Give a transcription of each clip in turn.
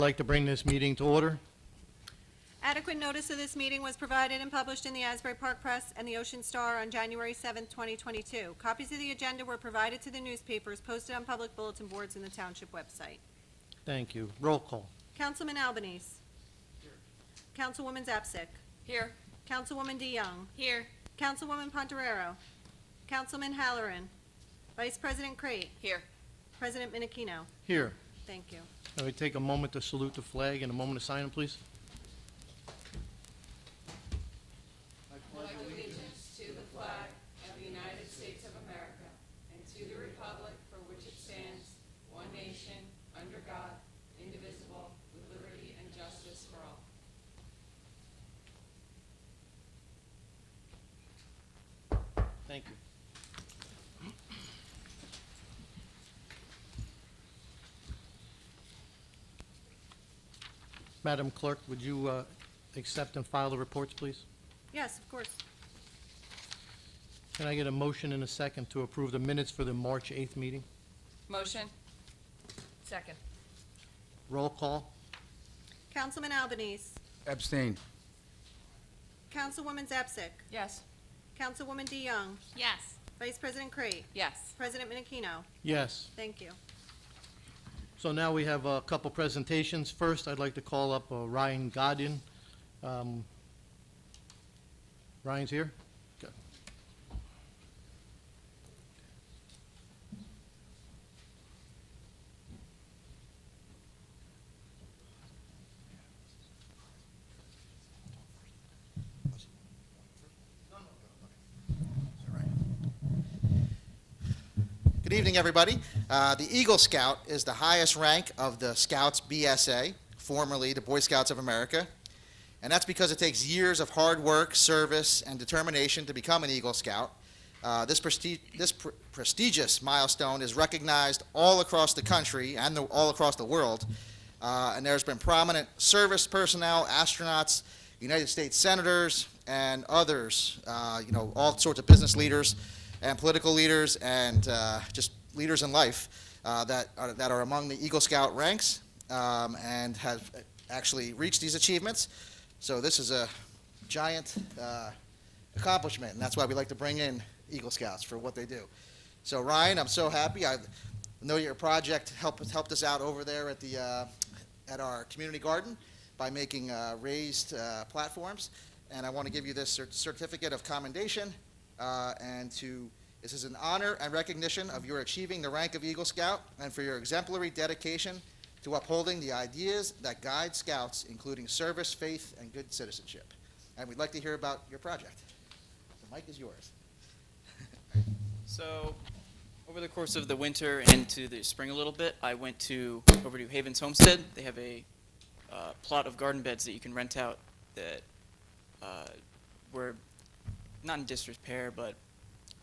I'd like to bring this meeting to order. Adequate notice of this meeting was provided and published in the Asbury Park Press and the Ocean Star on January 7th, 2022. Copies of the agenda were provided to the newspapers, posted on public bulletin boards in the Township website. Thank you. Roll call. Councilman Albanese. Here. Councilwoman Zapsik. Here. Councilwoman DeYoung. Here. Councilwoman Pontorero. Councilman Halloran. Vice President Crate. Here. President Minikino. Here. Thank you. Let me take a moment to salute the flag and a moment of silence, please. I pledge allegiance to the flag of the United States of America and to the republic for which it stands, one nation, under God, indivisible, with liberty and justice for all. Thank you. Madam Clerk, would you accept and file the reports, please? Yes, of course. Can I get a motion and a second to approve the minutes for the March 8th meeting? Motion. Second. Roll call. Councilman Albanese. Abstain. Councilwoman Zapsik. Yes. Councilwoman DeYoung. Yes. Vice President Crate. Yes. President Minikino. Yes. Thank you. So now we have a couple presentations. First, I'd like to call up Ryan Godin. Ryan's here? Good. Good evening, everybody. The Eagle Scout is the highest rank of the Scouts BSA, formerly the Boy Scouts of America. And that's because it takes years of hard work, service, and determination to become an Eagle Scout. This prestigious milestone is recognized all across the country and all across the world. And there's been prominent service personnel, astronauts, United States senators, and others, all sorts of business leaders and political leaders and just leaders in life that are among the Eagle Scout ranks and have actually reached these achievements. So this is a giant accomplishment, and that's why we like to bring in Eagle Scouts for what they do. So Ryan, I'm so happy. I know your project helped us out over there at our community garden by making raised platforms, and I want to give you this certificate of commendation. This is an honor and recognition of your achieving the rank of Eagle Scout and for your exemplary dedication to upholding the ideas that guide Scouts, including service, faith, and good citizenship. And we'd like to hear about your project. The mic is yours. So, over the course of the winter and into the spring a little bit, I went over to Havens Homestead. They have a plot of garden beds that you can rent out that were not in disrepair, but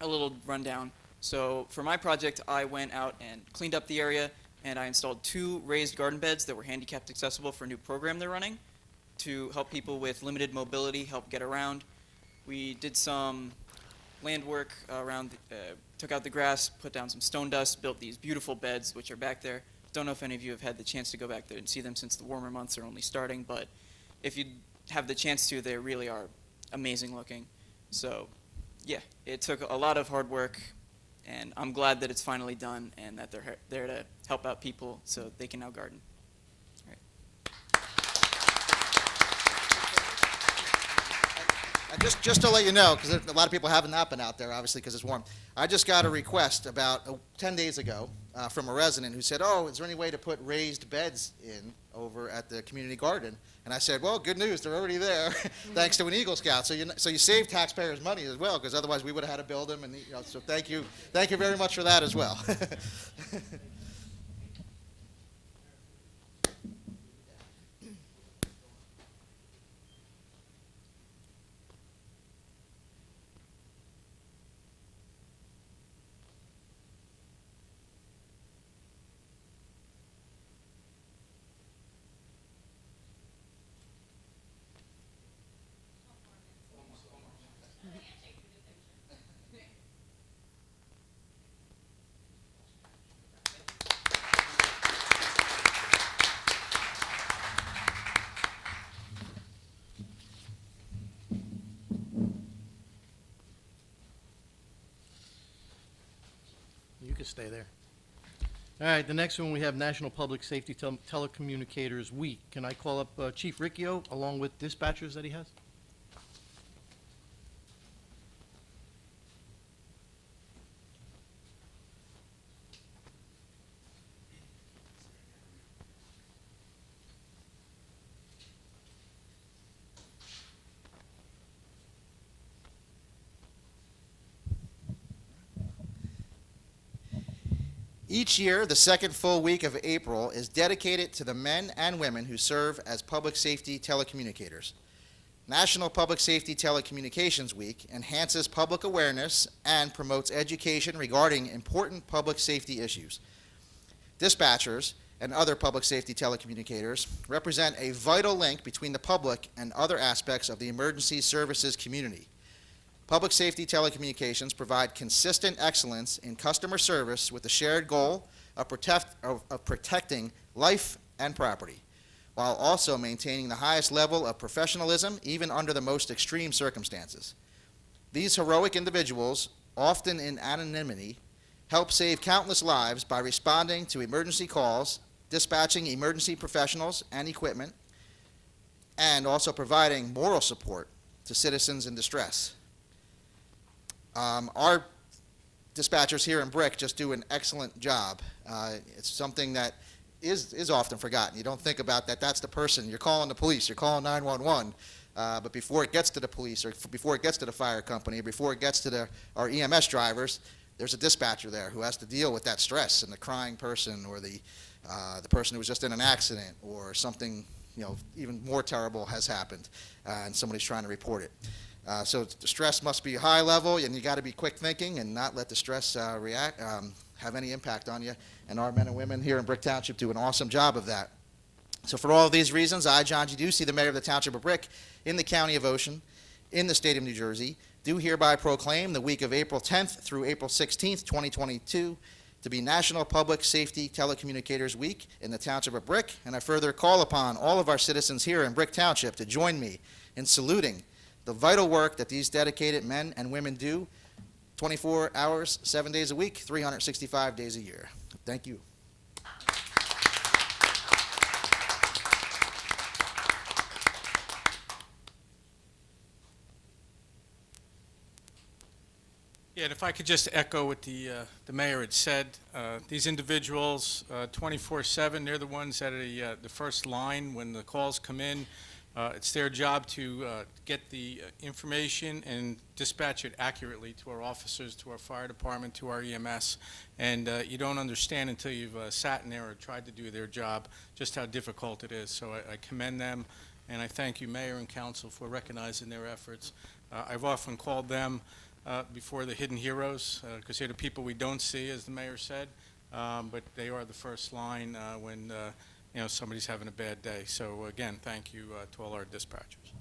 a little rundown. So for my project, I went out and cleaned up the area, and I installed 2 raised garden beds that were handicapped accessible for a new program they're running to help people with limited mobility help get around. We did some land work around, took out the grass, put down some stone dust, built these beautiful beds which are back there. Don't know if any of you have had the chance to go back there and see them since the warmer months are only starting, but if you have the chance to, they really are amazing looking. So yeah, it took a lot of hard work, and I'm glad that it's finally done and that they're there to help out people so they can now garden. All right. Just to let you know, because a lot of people have not been out there, obviously, because it's warm. I just got a request about 10 days ago from a resident who said, "Oh, is there any way to put raised beds in over at the community garden?" And I said, "Well, good news, they're already there, thanks to an Eagle Scout. So you save taxpayers' money as well, because otherwise we would have had to build them. And so thank you very much for that as well." just stay there. All right, the next one, we have National Public Safety Telecommunicators Week. Can I call up Chief Ricchio along with dispatchers that he has? Each year, the second full week of April is dedicated to the men and women who serve as public safety telecommunicators. National Public Safety Telecommunications Week enhances public awareness and promotes education regarding important public safety issues. Dispatchers and other public safety telecommunicators represent a vital link between the public and other aspects of the emergency services community. Public safety telecommunications provide consistent excellence in customer service with the shared goal of protecting life and property, while also maintaining the highest level of professionalism even under the most extreme circumstances. These heroic individuals, often in anonymity, help save countless lives by responding to emergency calls, dispatching emergency professionals and equipment, and also providing moral support to citizens in distress. Our dispatchers here in Brick just do an excellent job. It's something that is often forgotten. You don't think about that. That's the person. You're calling the police. You're calling 911. But before it gets to the police, or before it gets to the fire company, or before it gets to our EMS drivers, there's a dispatcher there who has to deal with that stress and the crying person, or the person who was just in an accident, or something even more terrible has happened, and somebody's trying to report it. So the stress must be high level, and you got to be quick thinking and not let the stress have any impact on you. And our men and women here in Brick Township do an awesome job of that. So for all of these reasons, I, John G. Ducey, the mayor of the Township of Brick, in the County of Ocean, in the state of New Jersey, do hereby proclaim the week of April 10th through April 16th, 2022, to be National Public Safety Telecommunicators Week in the Township of Brick. And I further call upon all of our citizens here in Brick Township to join me in saluting the vital work that these dedicated men and women do 24 hours, 7 days a week, 365 days a year. Thank you. Yeah, and if I could just echo what the mayor had said, these individuals, 24/7, they're the ones that are the first line when the calls come in. It's their job to get the information and dispatch it accurately to our officers, to our fire department, to our EMS. And you don't understand until you've sat in there or tried to do their job just how difficult it is. So I commend them, and I thank you, Mayor and Council, for recognizing their efforts. I've often called them before the hidden heroes, because they're the people we don't see, as the Mayor said, but they are the first line when somebody's having a bad day. So again, thank you to all our dispatchers.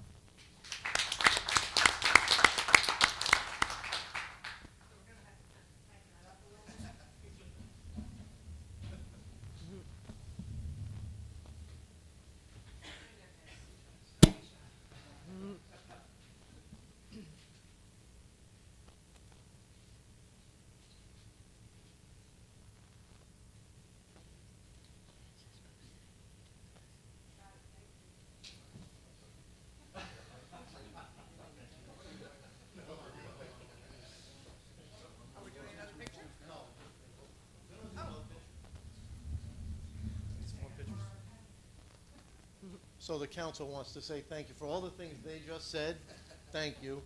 So the council wants to say thank you for all the things they just said. Thank you.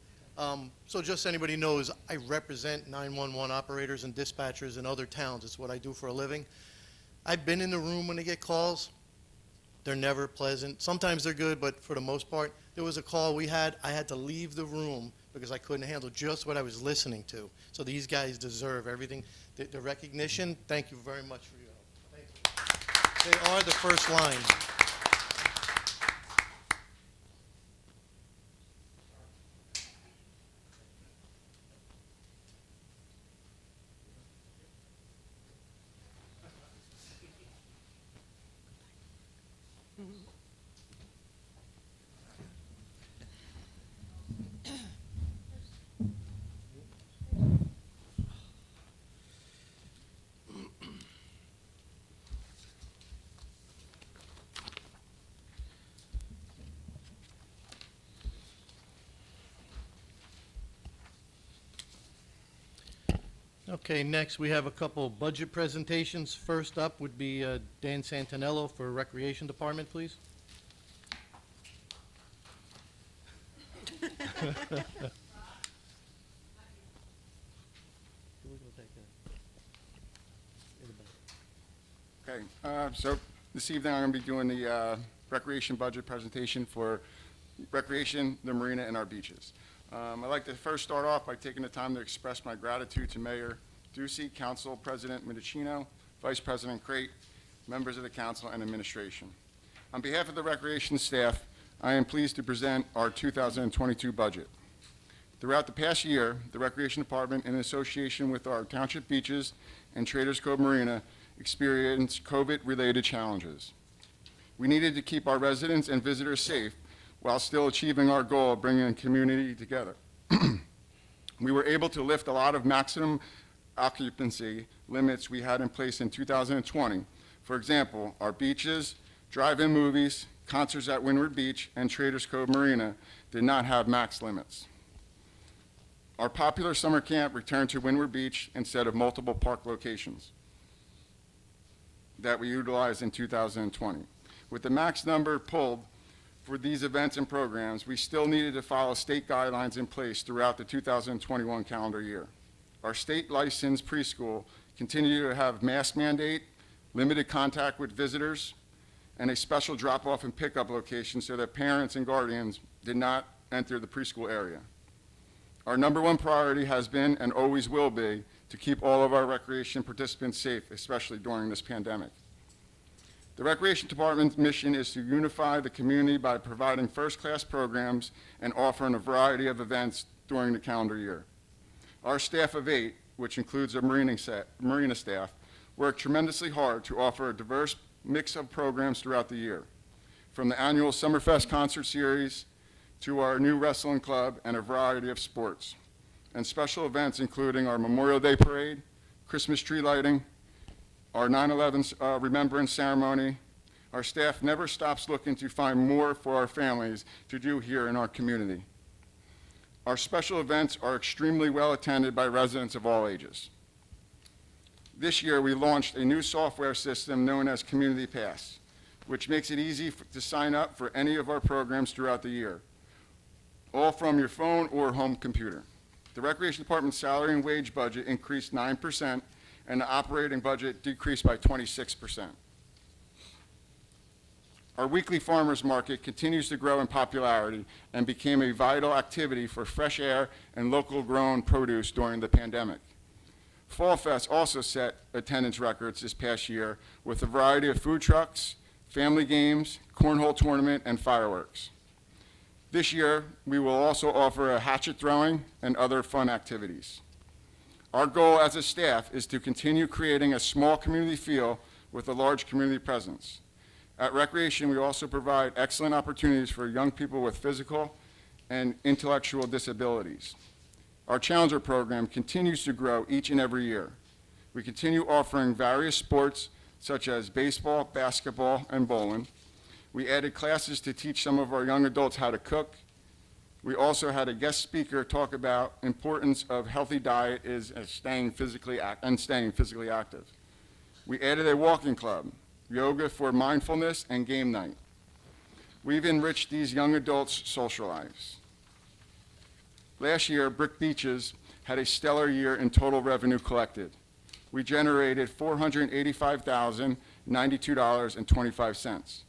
So just so anybody knows, I represent 911 operators and dispatchers in other towns. It's what I do for a living. I've been in the room when they get calls. They're never pleasant. Sometimes they're good, but for the most part, there was a call we had. I had to leave the room because I couldn't handle just what I was listening to. So these guys deserve everything. The recognition, thank you very much for your help. Thank you. They are the first line. Okay, next, we have a couple budget presentations. First up would be Dan Santinello for Recreation Department, please. Okay, so this evening I'm going to be doing the recreation budget presentation for recreation, the marina, and our beaches. I'd like to first start off by taking the time to express my gratitude to Mayor Ducey, Council President Medicino, Vice President Crate, members of the council, and administration. On behalf of the recreation staff, I am pleased to present our 2022 budget. Throughout the past year, the Recreation Department, in association with our Township beaches and Traders Cove Marina, experienced COVID-related challenges. We needed to keep our residents and visitors safe while still achieving our goal of bringing the community together. We were able to lift a lot of maximum occupancy limits we had in place in 2020. For example, our beaches, drive-in movies, concerts at Windward Beach, and Traders Cove Marina did not have max limits. Our popular summer camp returned to Windward Beach instead of multiple park locations that we utilized in 2020. With the max number pulled for these events and programs, we still needed to follow state guidelines in place throughout the 2021 calendar year. Our state licensed preschool continued to have mask mandate, limited contact with visitors, and a special drop-off and pickup location so that parents and guardians did not enter the preschool area. Our number one priority has been and always will be to keep all of our recreation participants safe, especially during this pandemic. The Recreation Department's mission is to unify the community by providing first-class programs and offering a variety of events during the calendar year. Our staff of 8, which includes our marina staff, work tremendously hard to offer a diverse mix of programs throughout the year, from the annual Summerfest concert series to our new wrestling club and a variety of sports, and special events including our Memorial Day Parade, Christmas tree lighting, our 9/11 remembrance ceremony. Our staff never stops looking to find more for our families to do here in our community. Our special events are extremely well attended by residents of all ages. This year, we launched a new software system known as Community Pass, which makes it easy to sign up for any of our programs throughout the year, all from your phone or home computer. The Recreation Department's salary and wage budget increased 9%, and the operating budget decreased by 26%. Our weekly farmers market continues to grow in popularity and became a vital activity for fresh air and local grown produce during the pandemic. Fall Fest also set attendance records this past year with a variety of food trucks, family games, cornhole tournament, and fireworks. This year, we will also offer a hatchet throwing and other fun activities. Our goal as a staff is to continue creating a small community feel with a large community presence. At Recreation, we also provide excellent opportunities for young people with physical and intellectual disabilities. Our Challenger program continues to grow each and every year. We continue offering various sports such as baseball, basketball, and bowling. We added classes to teach some of our young adults how to cook. We also had a guest speaker talk about importance of healthy diet and staying physically active. We added a walking club, yoga for mindfulness, and game night. We've enriched these young adults' social lives. Last year, Brick Beaches had a stellar year in total revenue collected. We generated $485,092.25.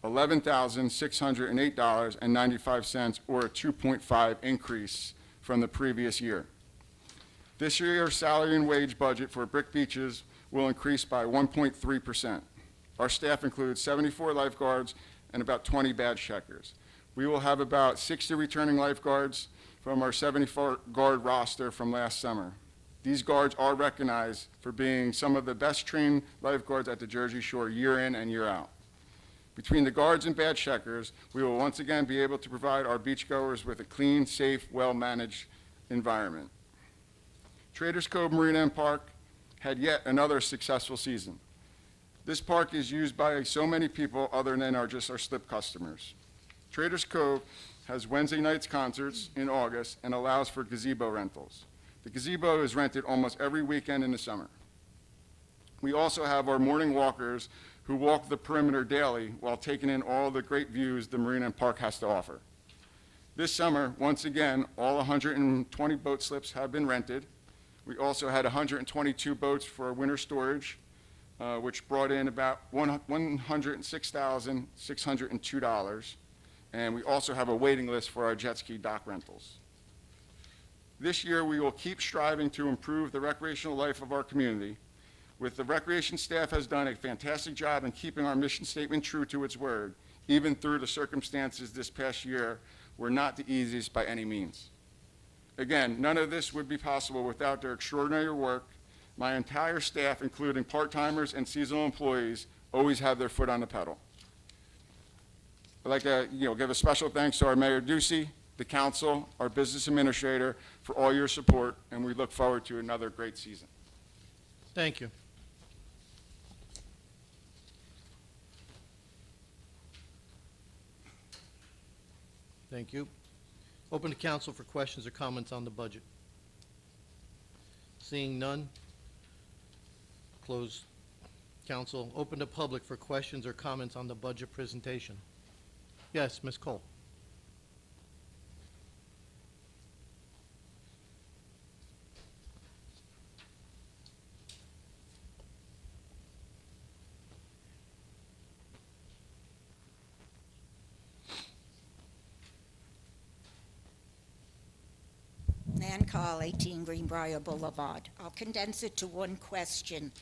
$11,608.95, or a 2.5 increase from the previous year. This year's salary and wage budget for Brick Beaches will increase by 1.3%. Our staff includes 74 lifeguards and about 20 badge checkers. We will have about 60 returning lifeguards from our 74-guard roster from last summer. These guards are recognized for being some of the best trained lifeguards at the Jersey Shore year in and year out. Between the guards and badge checkers, we will once again be able to provide our beachgoers with a clean, safe, well-managed environment. Traders Cove Marina and Park had yet another successful season. This park is used by so many people other than our slip customers. Traders Cove has Wednesday nights concerts in August and allows for gazebo rentals. The gazebo is rented almost every weekend in the summer. We also have our morning walkers who walk the perimeter daily while taking in all the great views the Marina and Park has to offer. This summer, once again, all 120 boat slips have been rented. We also had 122 boats for winter storage, which brought in about $106,602. And we also have a waiting list for our jet ski dock rentals. This year, we will keep striving to improve the recreational life of our community. With the recreation staff has done a fantastic job in keeping our mission statement true to its word, even through the circumstances this past year were not the easiest by any means. Again, none of this would be possible without their extraordinary work. My entire staff, including part-timers and seasonal employees, always have their foot on the pedal. I'd like to give a special thanks to our Mayor Ducey, the council, our business administrator for all your support, and we look forward to another great season. Thank you. Thank you. Open to council for questions or comments on the budget. Seeing none, close council. Open to public for questions or comments on the budget presentation. Yes, Ms. Cole. Nan Carl, 18 Greenbrier Boulevard. I'll condense it to one question,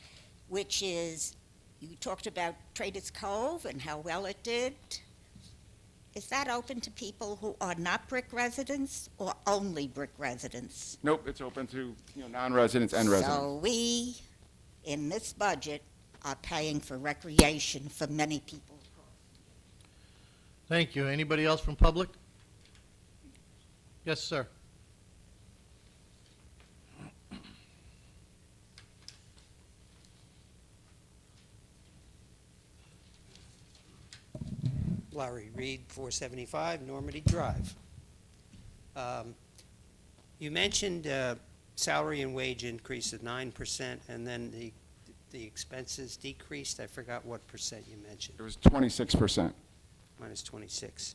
which is, you talked about Traders Cove and how well it did. Is that open to people who are not brick residents or only brick residents? Nope, it's open to non-residents and residents. So we, in this budget, are paying for recreation for many people. Thank you. Anybody else from public? Yes, sir. Larry Reed, 475 Normandy Drive. You mentioned salary and wage increase of 9%, and then the expenses decreased. I forgot what percent you mentioned. It was 26%. Minus 26.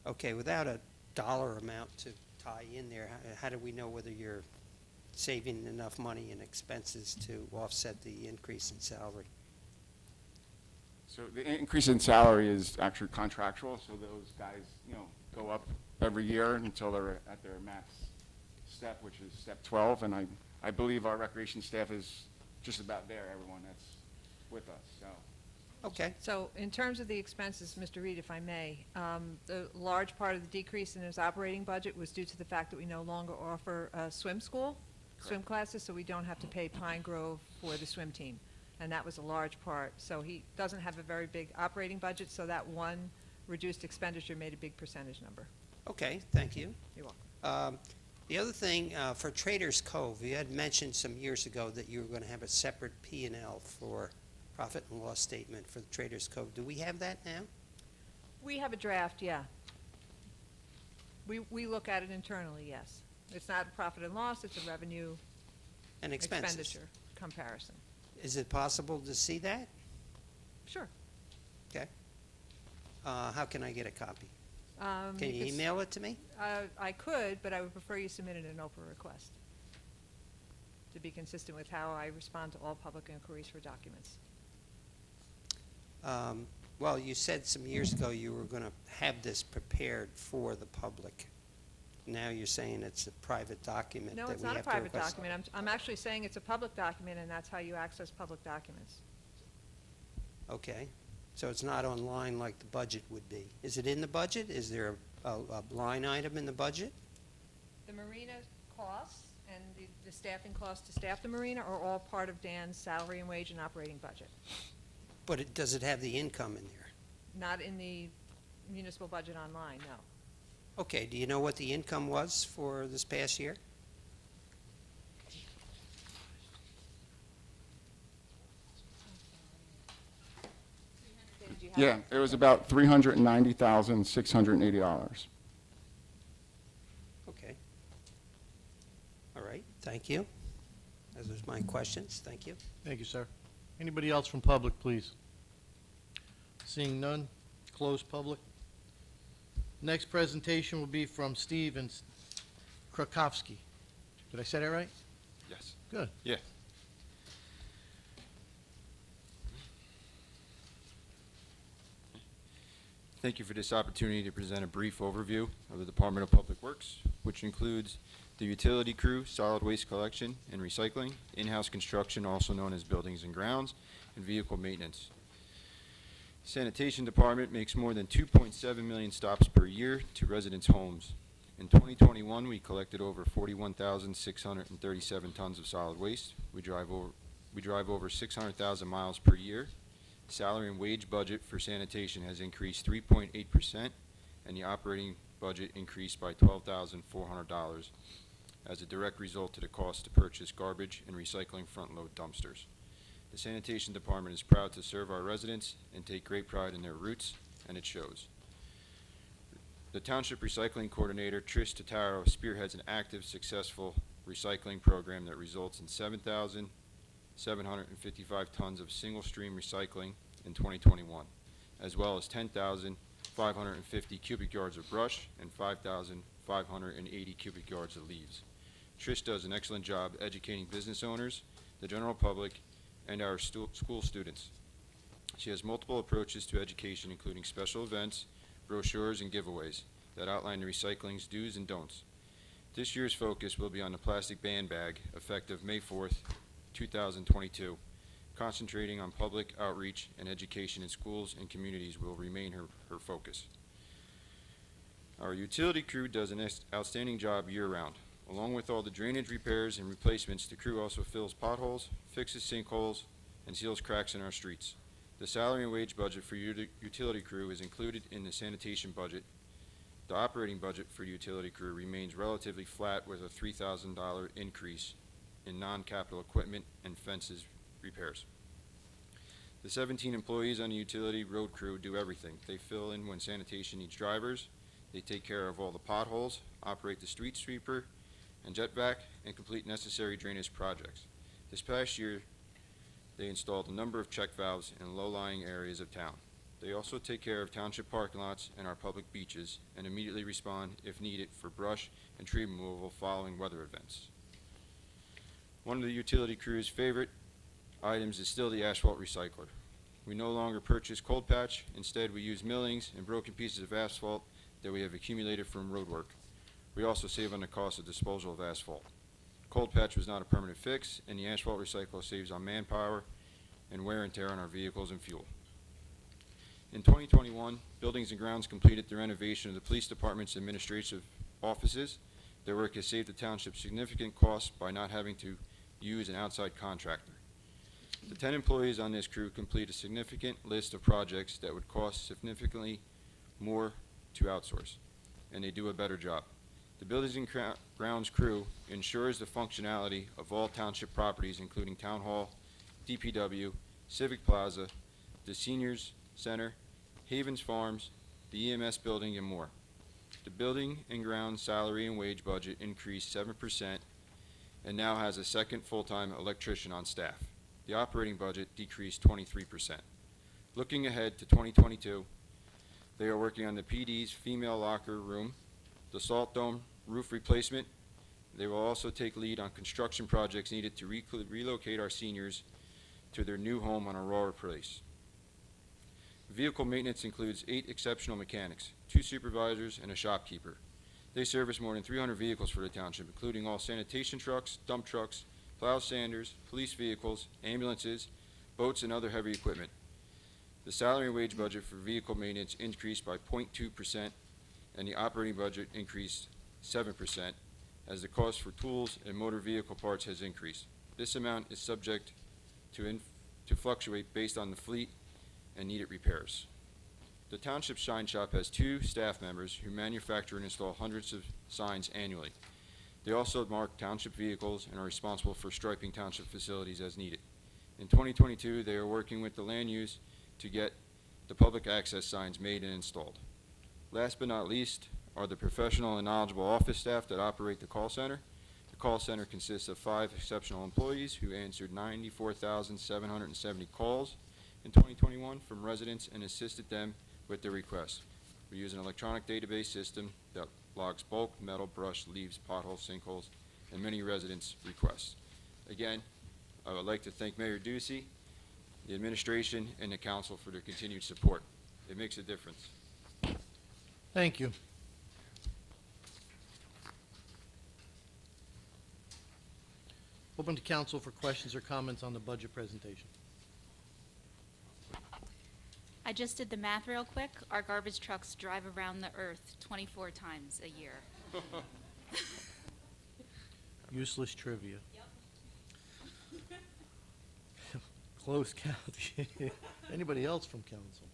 Okay, without a dollar amount to tie in there, how do we know whether you're saving enough money in expenses to offset the increase in salary? So the increase in salary is actually contractual, so those guys, go up every year until they're at their max step, which is step 12, and I believe our recreation staff is just about there, everyone that's with us, so. Okay. So in terms of the expenses, Mr. Reed, if I may, the large part of the decrease in his operating budget was due to the fact that we no longer offer swim school, swim classes, so we don't have to pay Pine Grove for the swim team. And that was a large part. So he doesn't have a very big operating budget, so that one reduced expenditure made a big percentage number. Okay, thank you. You're welcome. The other thing, for Traders Cove, you had mentioned some years ago that you were going to have a separate P&L for profit and loss statement for the Traders Cove. Do we have that now? We have a draft, yeah. We look at it internally, yes. It's not a profit and loss, it's a revenue And expenses? expenditure comparison. Is it possible to see that? Sure. Okay. How can I get a copy? Can you could s- email it to me? I could, but I would prefer you submit an Oprah request to be consistent with how I respond to all public inquiries for documents. Well, you said some years ago you were going to have this prepared for the public. Now you're saying it's a private document No, that it's we not a have to private request. document. I'm actually saying it's a public document, and that's how you access public documents. Okay. So it's not online like the budget would be. Is it in the budget? Is there a line item in the budget? The marina costs and the staffing costs to staff the marina are all part of Dan's salary and wage and operating budget, But does it have the income in there? not in the municipal budget online, no. Okay, do you know what the income was for this past year? Did you have Yeah, it was about $390,680. Okay. All right. Thank you. Those are my questions. Thank you. Thank you, sir. Anybody else from public, please? Seeing none, close public. Next presentation will be from Steve Krakowski. Did I say that right? Yes. Good. Yeah. Thank you for this opportunity to present a brief overview of the Department of Public Works, which includes the utility crew, solid waste collection and recycling, in-house construction, also known as buildings and grounds, and vehicle maintenance. Sanitation Department makes more than 2.7 million stops per year to residents' homes. In 2021, we collected over 41,637 tons of solid waste. We drive over 600,000 miles per year. Salary and wage budget for sanitation has increased 3.8%, and the operating budget increased by $12,400 as a direct result to the cost to purchase garbage and recycling front-load dumpsters. The Sanitation Department is proud to serve our residents and take great pride in their roots, and it shows. The Township Recycling Coordinator, Trish Totaro, spearheads an active, successful recycling program that results in 7,755 tons of single-stream recycling in 2021, as well as 10,550 cubic yards of brush and 5,580 cubic yards of leaves. Trish does an excellent job educating business owners, the general public, and our school students. She has multiple approaches to education, including special events, brochures, and giveaways that outline the recycling's do's and don'ts. This year's focus will be on the plastic ban bag, effective May 4th, 2022. Concentrating on public outreach and education in schools and communities will remain her focus. Our utility crew does an outstanding job year-round. Along with all the drainage repairs and replacements, the crew also fills potholes, fixes sinkholes, and seals cracks in our streets. The salary and wage budget for utility crew is included in the sanitation budget. The operating budget for utility crew remains relatively flat with a $3,000 increase in non-capital equipment and fences repairs. The 17 employees on the utility road crew do everything. They fill in when sanitation needs drivers, they take care of all the potholes, operate the street sweeper and jet vac, and complete necessary drainage projects. This past year, they installed a number of check valves in low-lying areas of town. They also take care of township parking lots and our public beaches and immediately respond, if needed, for brush and tree removal following weather events. One of the utility crew's favorite items is still the asphalt recycler. We no longer purchase cold patch. Instead, we use millings and broken pieces of asphalt that we have accumulated from road work. We also save on the cost of disposal of asphalt. Cold patch was not a permanent fix, and the asphalt recycler saves on manpower and wear and tear on our vehicles and fuel. In 2021, Buildings and Grounds completed the renovation of the police department's administrative offices. Their work has saved the township significant costs by not having to use an outside contractor. The 10 employees on this crew complete a significant list of projects that would cost significantly more to outsource, and they do a better job. The Buildings and Grounds crew ensures the functionality of all township properties, including Town Hall, DPW, Civic Plaza, the Seniors Center, Havens Farms, the EMS building, and more. The Building and Grounds salary and wage budget increased 7% and now has a second full-time electrician on staff. The operating budget decreased 23%. Looking ahead to 2022, they are working on the PD's female locker room, the salt dome roof replacement. They will also take lead on construction projects needed to relocate our seniors to their new home on Aurora Place. Vehicle maintenance includes 8 exceptional mechanics, 2 supervisors, and a shopkeeper. They service more than 300 vehicles for the township, including all sanitation trucks, dump trucks, plow sanders, police vehicles, ambulances, boats, and other heavy equipment. The salary and wage budget for vehicle maintenance increased by 0.2%, and the operating budget increased 7% as the cost for tools and motor vehicle parts has increased. This amount is subject to fluctuate based on the fleet and needed repairs. The Township Sign Shop has 2 staff members who manufacture and install hundreds of signs annually. They also mark township vehicles and are responsible for striping township facilities as needed. In 2022, they are working with the land use to get the public access signs made and installed. Last but not least are the professional and knowledgeable office staff that operate the call center. The call center consists of 5 exceptional employees who answered 94,770 calls in 2021 from residents and assisted them with their requests. We use an electronic database system that logs bulk, metal, brush, leaves, potholes, sinkholes, and many residents' requests. Again, I would like to thank Mayor Ducey, the administration, and the council for their continued support. It makes a difference. Thank you. Open to council for questions or comments on the budget presentation. I just did the math real quick. Our garbage trucks drive around the earth 24 times a year. Useless trivia. Closed council. Anybody else from council?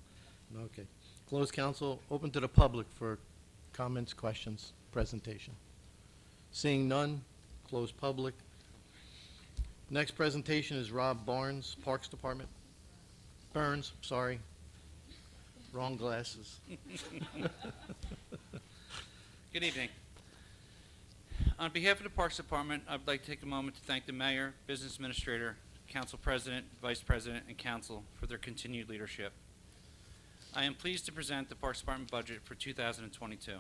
Okay. Closed council, open to the public for comments, questions, presentation. Seeing none, closed public. Next presentation is Rob Barnes, Parks Department. Burns, sorry. Wrong glasses. Good evening. On behalf of the Parks Department, I would like to take a moment to thank the Mayor, Business Administrator, Council President, Vice President, and Council for their continued leadership. I am pleased to present the Parks Department budget for 2022.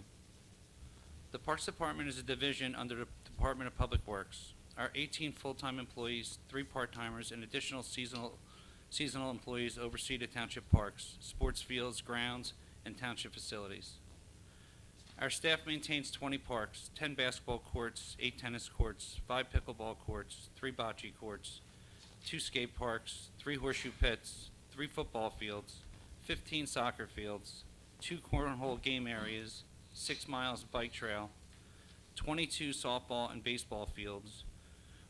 The Parks Department is a division under the Department of Public Works. Our 18 full-time employees, 3 part-timers, and additional seasonal employees oversee the township parks, sports fields, grounds, and township facilities. Our staff maintains 20 parks, 10 basketball courts, 8 tennis courts, 5 pickleball courts, 3 bocce courts, 2 skate parks, 3 horseshoe pits, 3 football fields, 15 soccer fields, 2 cornhole game areas, 6 miles of bike trail, 22 softball and baseball fields.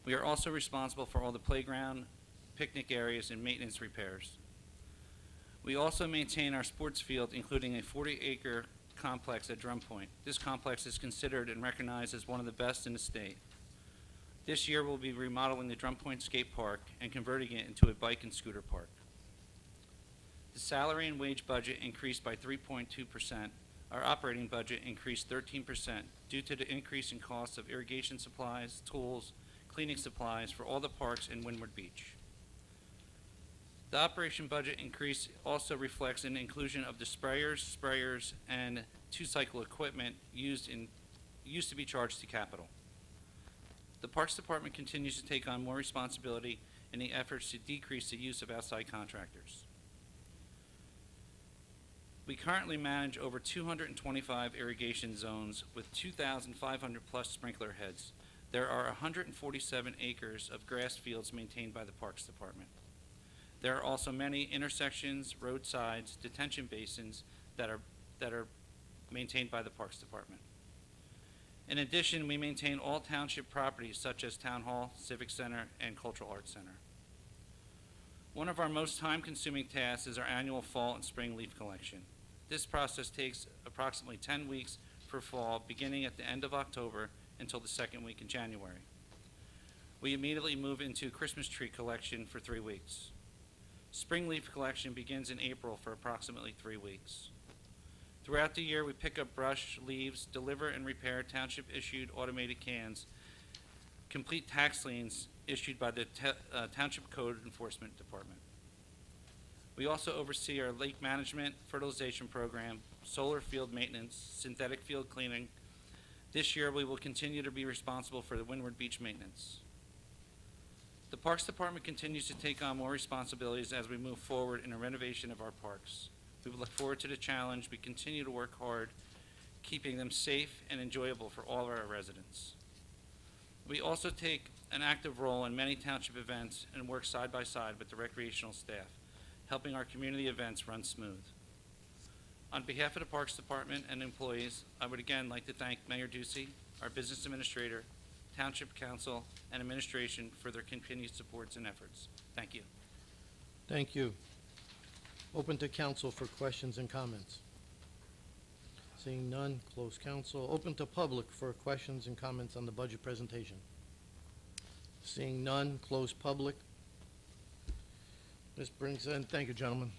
We are also responsible for all the playground, picnic areas, and maintenance repairs. We also maintain our sports field, including a 40-acre complex at Drum Point. This complex is considered and recognized as one of the best in the state. This year, we'll be remodeling the Drum Point Skate Park and converting it into a bike and scooter park. The salary and wage budget increased by 3.2%. Our operating budget increased 13% due to the increase in costs of irrigation supplies, tools, cleaning supplies for all the parks in Windward Beach. The operation budget increase also reflects an inclusion of the sprayers, and 2-cycle equipment used to be charged to capital. The Parks Department continues to take on more responsibility in the efforts to decrease the use of outside contractors. We currently manage over 225 irrigation zones with 2,500 plus sprinkler heads. There are 147 acres of grass fields maintained by the Parks Department. There are also many intersections, roadsides, detention basins that are maintained by the Parks Department. In addition, we maintain all township properties such as Town Hall, Civic Center, and Cultural Arts Center. One of our most time-consuming tasks is our annual fall and spring leaf collection. This process takes approximately 10 weeks for fall, beginning at the end of October until the second week in January. We immediately move into Christmas tree collection for 3 weeks. Spring leaf collection begins in April for approximately 3 weeks. Throughout the year, we pick up brush, leaves, deliver and repair township-issued automated cans, complete tax liens issued by the Township Code Enforcement Department. We also oversee our lake management, fertilization program, solar field maintenance, synthetic field cleaning. This year, we will continue to be responsible for the Windward Beach maintenance. The Parks Department continues to take on more responsibilities as we move forward in the renovation of our parks. We look forward to the challenge. We continue to work hard, keeping them safe and enjoyable for all of our residents. We also take an active role in many township events and work side by side with the recreational staff, helping our community events run smooth. On behalf of the Parks Department and employees, I would again like to thank Mayor Ducey, our business administrator, Township Council, and administration for their continued supports and efforts. Thank you. Thank you. Open to council for questions and comments. Seeing none, close council. Open to public for questions and comments on the budget presentation. Seeing none, close public. This brings in, thank you, gentlemen.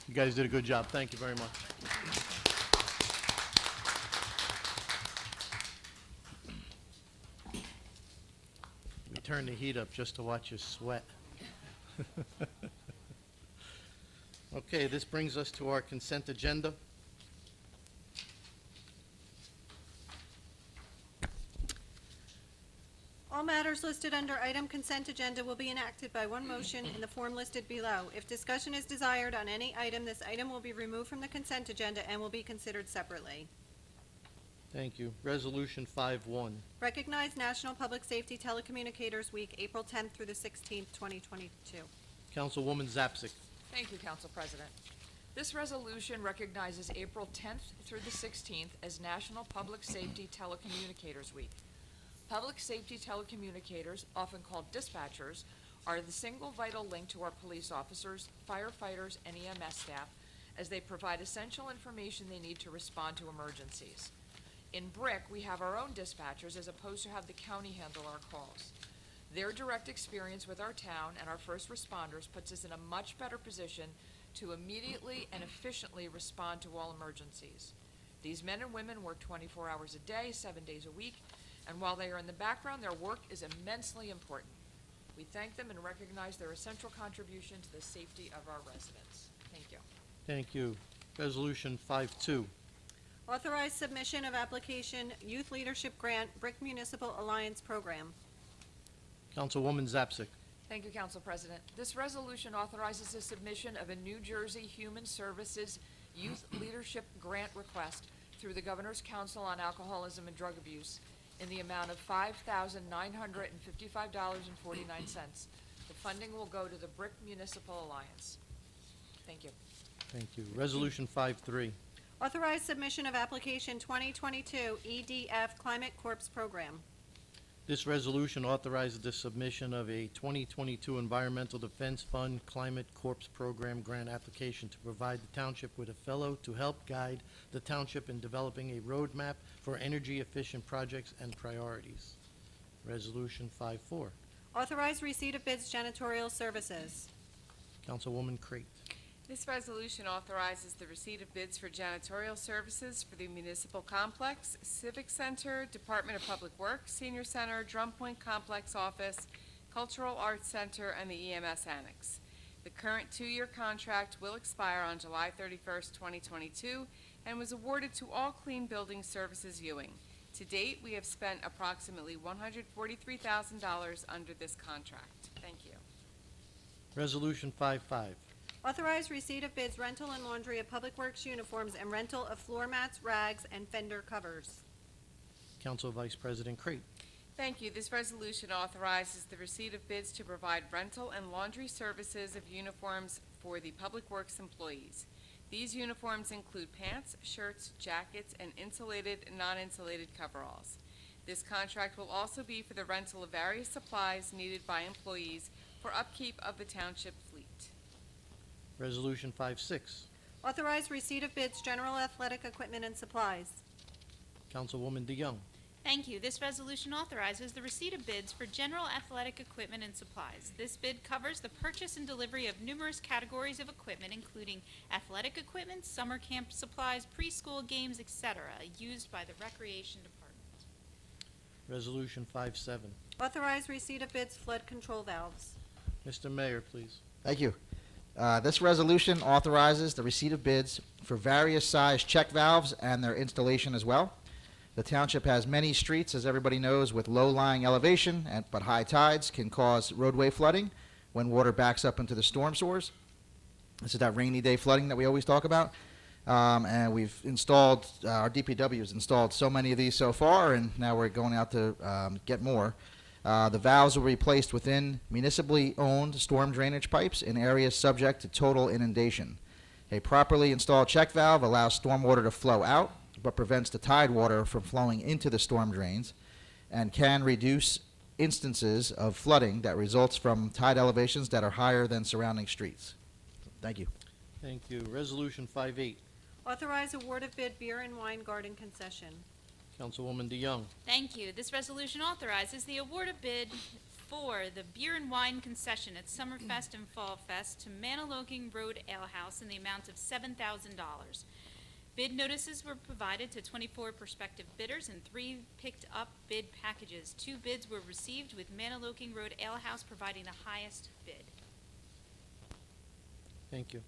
You guys did a good job. Thank you very much. turn the heat up just to watch you sweat. Okay, this brings us to our consent agenda. All matters listed under item consent agenda will be enacted by one motion in the form listed below. If discussion is desired on any item, this item will be removed from the consent agenda and will be considered separately. Thank you. Resolution 5-1. Recognize National Public Safety Telecommunicators Week, April 10th through the 16th, 2022. Councilwoman Zapsik. Thank you, Council President. This resolution recognizes April 10th through the 16th as National Public Safety Telecommunicators Week. Public safety telecommunicators, often called dispatchers, are the single vital link to our police officers, firefighters, and EMS staff as they provide essential information they need to respond to emergencies. In Brick, we have our own dispatchers as opposed to have the county handle our calls. Their direct experience with our town and our first responders puts us in a much better position to immediately and efficiently respond to all emergencies. These men and women work 24 hours a day, 7 days a week, and while they are in the background, their work is immensely important. We thank them and recognize their essential contribution to the safety of our residents. Thank you. Thank you. Resolution 5-2. Authorize submission of application Youth Leadership Grant, Brick Municipal Alliance Program. Councilwoman Zapsik. Thank you, Council President. This resolution authorizes the submission of a New Jersey Human Services Youth Leadership Grant request through the Governor's Council on Alcoholism and Drug Abuse in the amount of $5,955.49. The funding will go to the Brick Municipal Alliance. Thank you. Thank you. Resolution 5-3. Authorize submission of application 2022 EDF Climate Corps Program. This resolution authorizes the submission of a 2022 Environmental Defense Fund Climate Corps Program grant application to provide the township with a fellow to help guide the township in developing a roadmap for energy-efficient projects and priorities. Resolution 5-4. Authorize receipt of bids janitorial services. Councilwoman Crate. This resolution authorizes the receipt of bids for janitorial services for the municipal complex, civic center, Department of Public Works, senior center, Drum Point Complex office, Cultural Arts Center, and the EMS Annex. The current two-year contract will expire on July 31st, 2022, and was awarded to All Clean Building Services Ewing. To date, we have spent approximately $143,000 under this contract. Thank you. Resolution 5-5. Authorize receipt of bids rental and laundry of Public Works uniforms and rental of floor mats, rags, and fender covers. Council Vice President Crate. Thank you. This resolution authorizes the receipt of bids to provide rental and laundry services of uniforms for the Public Works employees. These uniforms include pants, shirts, jackets, and insulated and non-insulated coveralls. This contract will also be for the rental of various supplies needed by employees for upkeep of the township fleet. Resolution 5-6. Authorize receipt of bids general athletic equipment and supplies. Councilwoman DeYoung. Thank you. This resolution authorizes the receipt of bids for general athletic equipment and supplies. This bid covers the purchase and delivery of numerous categories of equipment, including athletic equipment, summer camp supplies, preschool games, etc., used by the Recreation Department. Resolution 5-7. Authorize receipt of bids flood control valves. Mr. Mayor, please. Thank you. This resolution authorizes the receipt of bids for various size check valves and their installation as well. The township has many streets, as everybody knows, with low-lying elevation, but high tides can cause roadway flooding when water backs up into the storm sewers. This is that rainy day flooding that we always talk about. And we've installed, our DPW has installed so many of these so far, and now we're going out to get more. The valves will be placed within municipally owned storm drainage pipes in areas subject to total inundation. A properly installed check valve allows stormwater to flow out, but prevents the tide water from flowing into the storm drains, and can reduce instances of flooding that results from tide elevations that are higher than surrounding streets. Thank you. Thank you. Resolution 5-8. Authorize award of bid beer and wine garden concession. Councilwoman DeYoung. Thank you. This resolution authorizes the award of bid for the beer and wine concession at Summerfest and Fall Fest to Maniloking Road Ale House in the amount of $7,000. Bid notices were provided to 24 prospective bidders and 3 picked up bid packages. 2 bids were received, with Maniloking Road Ale House providing the highest bid. Thank you.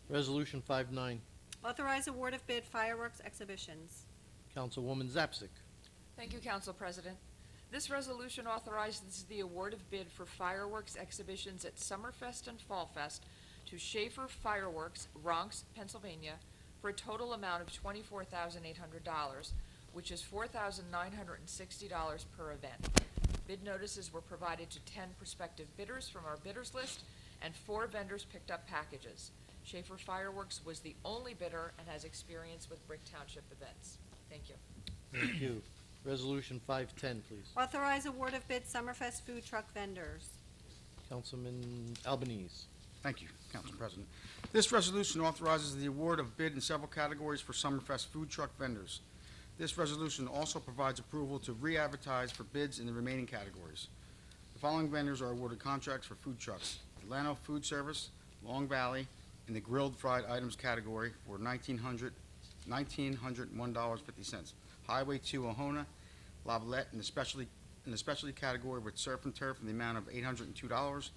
Resolution 5-9. Authorize award of bid fireworks exhibitions. Councilwoman Zapsik. Thank you, Council President. This resolution authorizes the award of bid for fireworks exhibitions at Summerfest and Fall Fest to Schaefer Fireworks, Bronx, Pennsylvania, for a total amount of $24,800, which is $4,960 per event. Bid notices were provided to 10 prospective bidders from our bidders list, and 4 vendors picked up packages. Schaefer Fireworks was the only bidder and has experience with Brick Township events. Thank you. Thank you. Resolution 5-10, please. Authorize award of bid Summerfest food truck vendors. Councilman Albanese. Thank you, Council President. This resolution authorizes the award of bid in several categories for Summerfest food truck vendors. This resolution also provides approval to re-advertise for bids in the remaining categories. The following vendors are awarded contracts for food trucks: Delano Food Service, Long Valley, in the grilled fried items category for $1,901.50. Highway 2 Ohona, Lavalette in the specialty category with Surf and Turf in the amount of $802.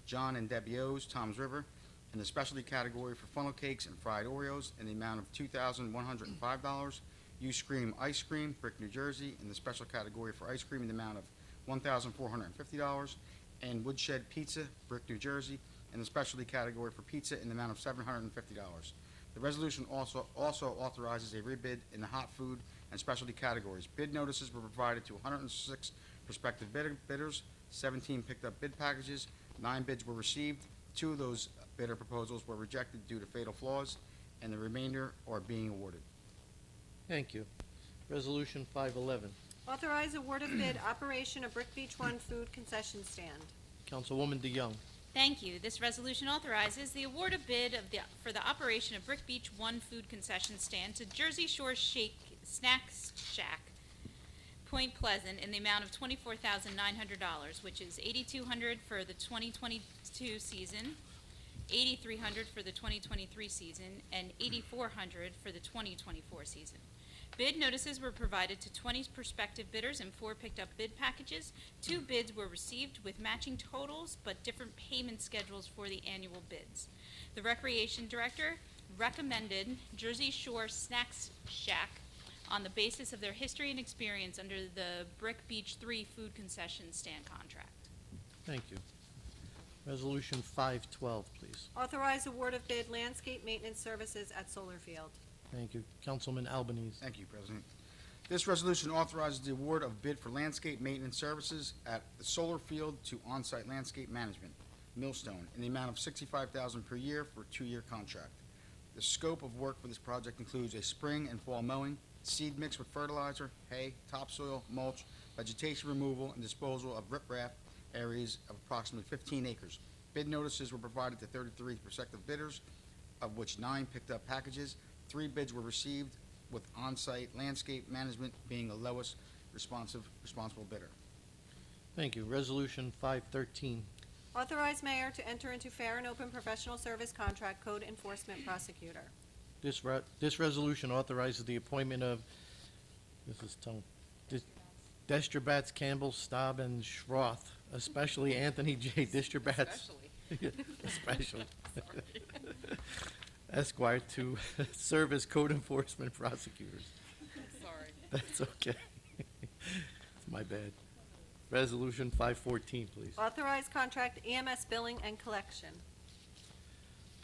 John and Debbie O's, Tom's River, in the specialty category for funnel cakes and fried Oreos in the amount of $2,105. You Scream Ice Cream, Brick, New Jersey, in the special category for ice cream in the amount of $1,450. And Woodshed Pizza, Brick, New Jersey, in the specialty category for pizza in the amount of $750. The resolution also authorizes a rebid in the hot food and specialty categories. Bid notices were provided to 106 prospective bidders, 17 picked up bid packages, 9 bids were received. 2 of those bidder proposals were rejected due to fatal flaws, and the remainder are being awarded. Thank you. Resolution 5-11. Authorize award of bid operation of Brick Beach 1 food concession stand. Councilwoman DeYoung. Thank you. This resolution authorizes the award of bid for the operation of Brick Beach 1 food concession stand to Jersey Shore Snacks Shack, Point Pleasant, in the amount of $24,900, which is $8,200 for the 2022 season, $8,300 for the 2023 season, and $8,400 for the 2024 season. Bid notices were provided to 20 prospective bidders and 4 picked up bid packages. 2 bids were received with matching totals but different payment schedules for the annual bids. The Recreation Director recommended Jersey Shore Snacks Shack on the basis of their history and experience under the Brick Beach 3 food concession stand contract. Thank you. Resolution 5-12, please. Authorize award of bid landscape maintenance services at Solar Field. Thank you. Councilman Albanese. Thank you, President. This resolution authorizes the award of bid for landscape maintenance services at the Solar Field to On-Site Landscape Management, Millstone, in the amount of $65,000 per year for a 2-year contract. The scope of work for this project includes a spring and fall mowing, seed mix with fertilizer, hay, topsoil, mulch, vegetation removal, and disposal of riprap areas of approximately 15 acres. Bid notices were provided to 33 prospective bidders, of which 9 picked up packages. 3 bids were received, with on-site landscape management being the lowest responsible bidder. Thank you. Resolution 5-13. Authorize mayor to enter into fair and open professional service contract code enforcement prosecutor. This resolution authorizes the appointment of, Destrabats, Campbell, Staub, and Schroth, especially Anthony J. Destrabats. Especially. Esquire, to serve as code enforcement prosecutors. Sorry. That's okay. It's my bad. Resolution 5-14, please. Authorize contract EMS billing and collection.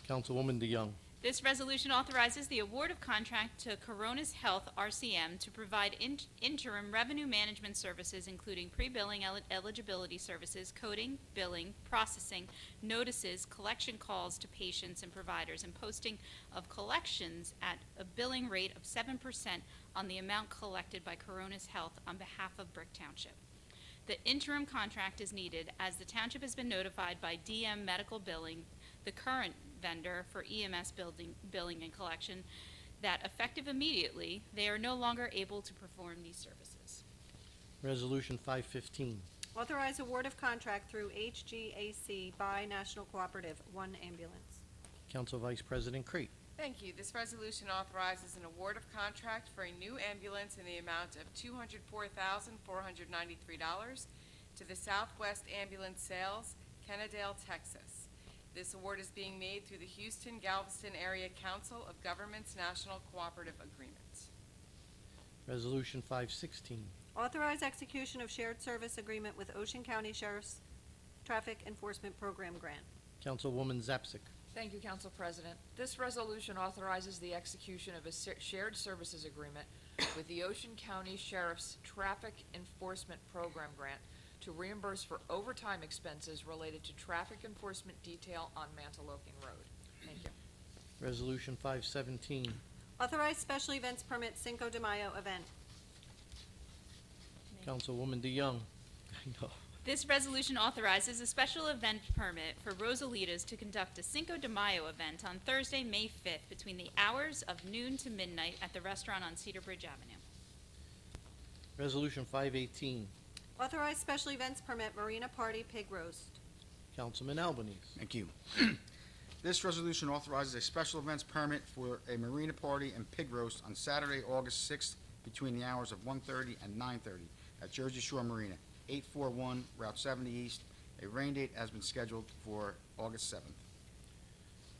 Councilwoman DeYoung. This resolution authorizes the award of contract to Coronis Health RCM to provide interim revenue management services, including pre-billing eligibility services, coding, billing, processing, notices, collection calls to patients and providers, and posting of collections at a billing rate of 7% on the amount collected by Coronis Health on behalf of Brick Township. The interim contract is needed as the township has been notified by DM Medical Billing, the current vendor for EMS billing and collection, that effective immediately, they are no longer able to perform these services. Resolution 5-15. Authorize award of contract through HGAC by National Cooperative, 1 ambulance. Council Vice President Crete. Thank you. This resolution authorizes an award of contract for a new ambulance in the amount of $204,493 to the Southwest Ambulance Sales, Kennedale, Texas. This award is being made through the Houston-Galveston Area Council of Governments National Cooperative Agreement. Resolution 516. Authorize execution of shared service agreement with Ocean County Sheriff's Traffic Enforcement Program Grant. Councilwoman Zapsik. Thank you, Council President. This resolution authorizes the execution of a shared services agreement with the Ocean County Sheriff's Traffic Enforcement Program Grant to reimburse for overtime expenses related to traffic enforcement detail on Mantoloking Road. Thank you. Resolution 517. Authorize special events permit Cinco de Mayo event. Councilwoman DeYoung. I know. This resolution authorizes a special event permit for Rosalitas to conduct a Cinco de Mayo event on Thursday, May 5th, between the hours of noon to midnight at the restaurant on Cedar Bridge Avenue. Resolution 518. Authorize special events permit Marina Party Pig Roast. Councilman Albanese. Thank you. This resolution authorizes a special events permit for a marina party and pig roast on Saturday, August 6th, between the hours of 1:30 and 9:30 at Jersey Shore Marina, 841 Route 70 East. A rain date has been scheduled for August 7th.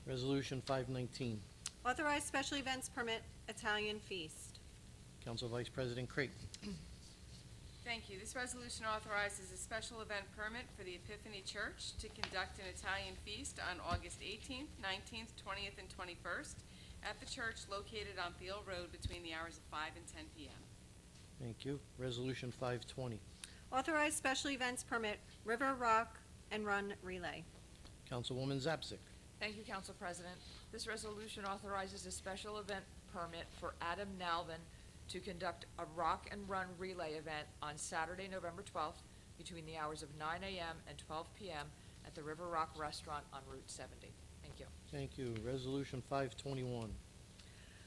Resolution 519. Authorize special events permit Italian Feast. Council Vice President Creighton. Thank you. This resolution authorizes a special event permit for the Epiphany Church to conduct an Italian feast on August 18th, 19th, 20th, and 21st at the church located on Beale Road between the hours of 5 and 10 p.m. Thank you. Resolution 520. Authorize special events permit River Rock and Run Relay. Councilwoman Zapsik. Thank you, Council President. This resolution authorizes a special event permit for Adam Nalvin to conduct a Rock and Run Relay event on Saturday, November 12th, between the hours of 9 a.m. and 12 p.m. at the River Rock Restaurant on Route 70. Thank you. Thank you. Resolution 521.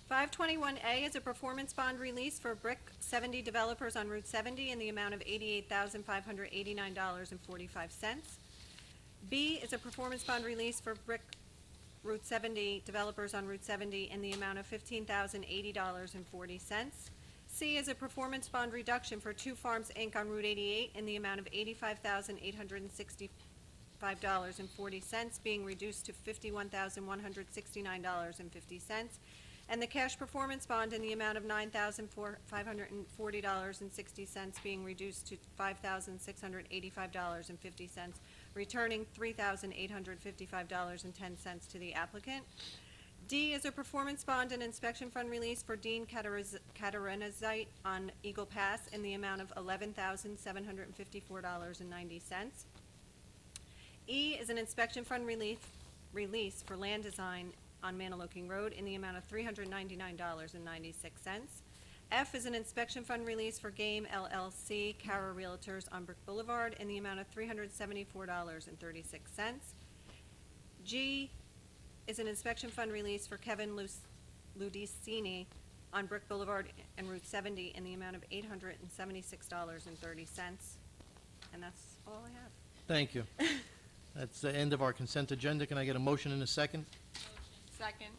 521A is a performance bond release for Brick 70 developers on Route 70 in the amount of $88,589.45. B is a performance bond release for Brick Route 70 developers on Route 70 in the amount of $15,080.40. C is a performance bond reduction for Two Farms, Inc. on Route 88 in the amount of $85,865.40, being reduced to $51,169.50. And the cash performance bond in the amount of $9,540.60, being reduced to $5,685.50, returning $3,855.10 to the applicant. D is a performance bond and inspection fund release for Dean Cateranizite on Eagle Pass in the amount of $11,754.90. E is an inspection fund release for Land Design on Mantoloking Road in the amount of $399.96. F is an inspection fund release for Game LLC, Cara Realtors on Brick Boulevard in the amount of $374.36. G is an inspection fund release for Kevin Ludicini on Brick Boulevard and Route 70 in the amount of $876.30. And that's all I have. Thank you. That's the end of our consent agenda. Can I get a motion in a second? Second.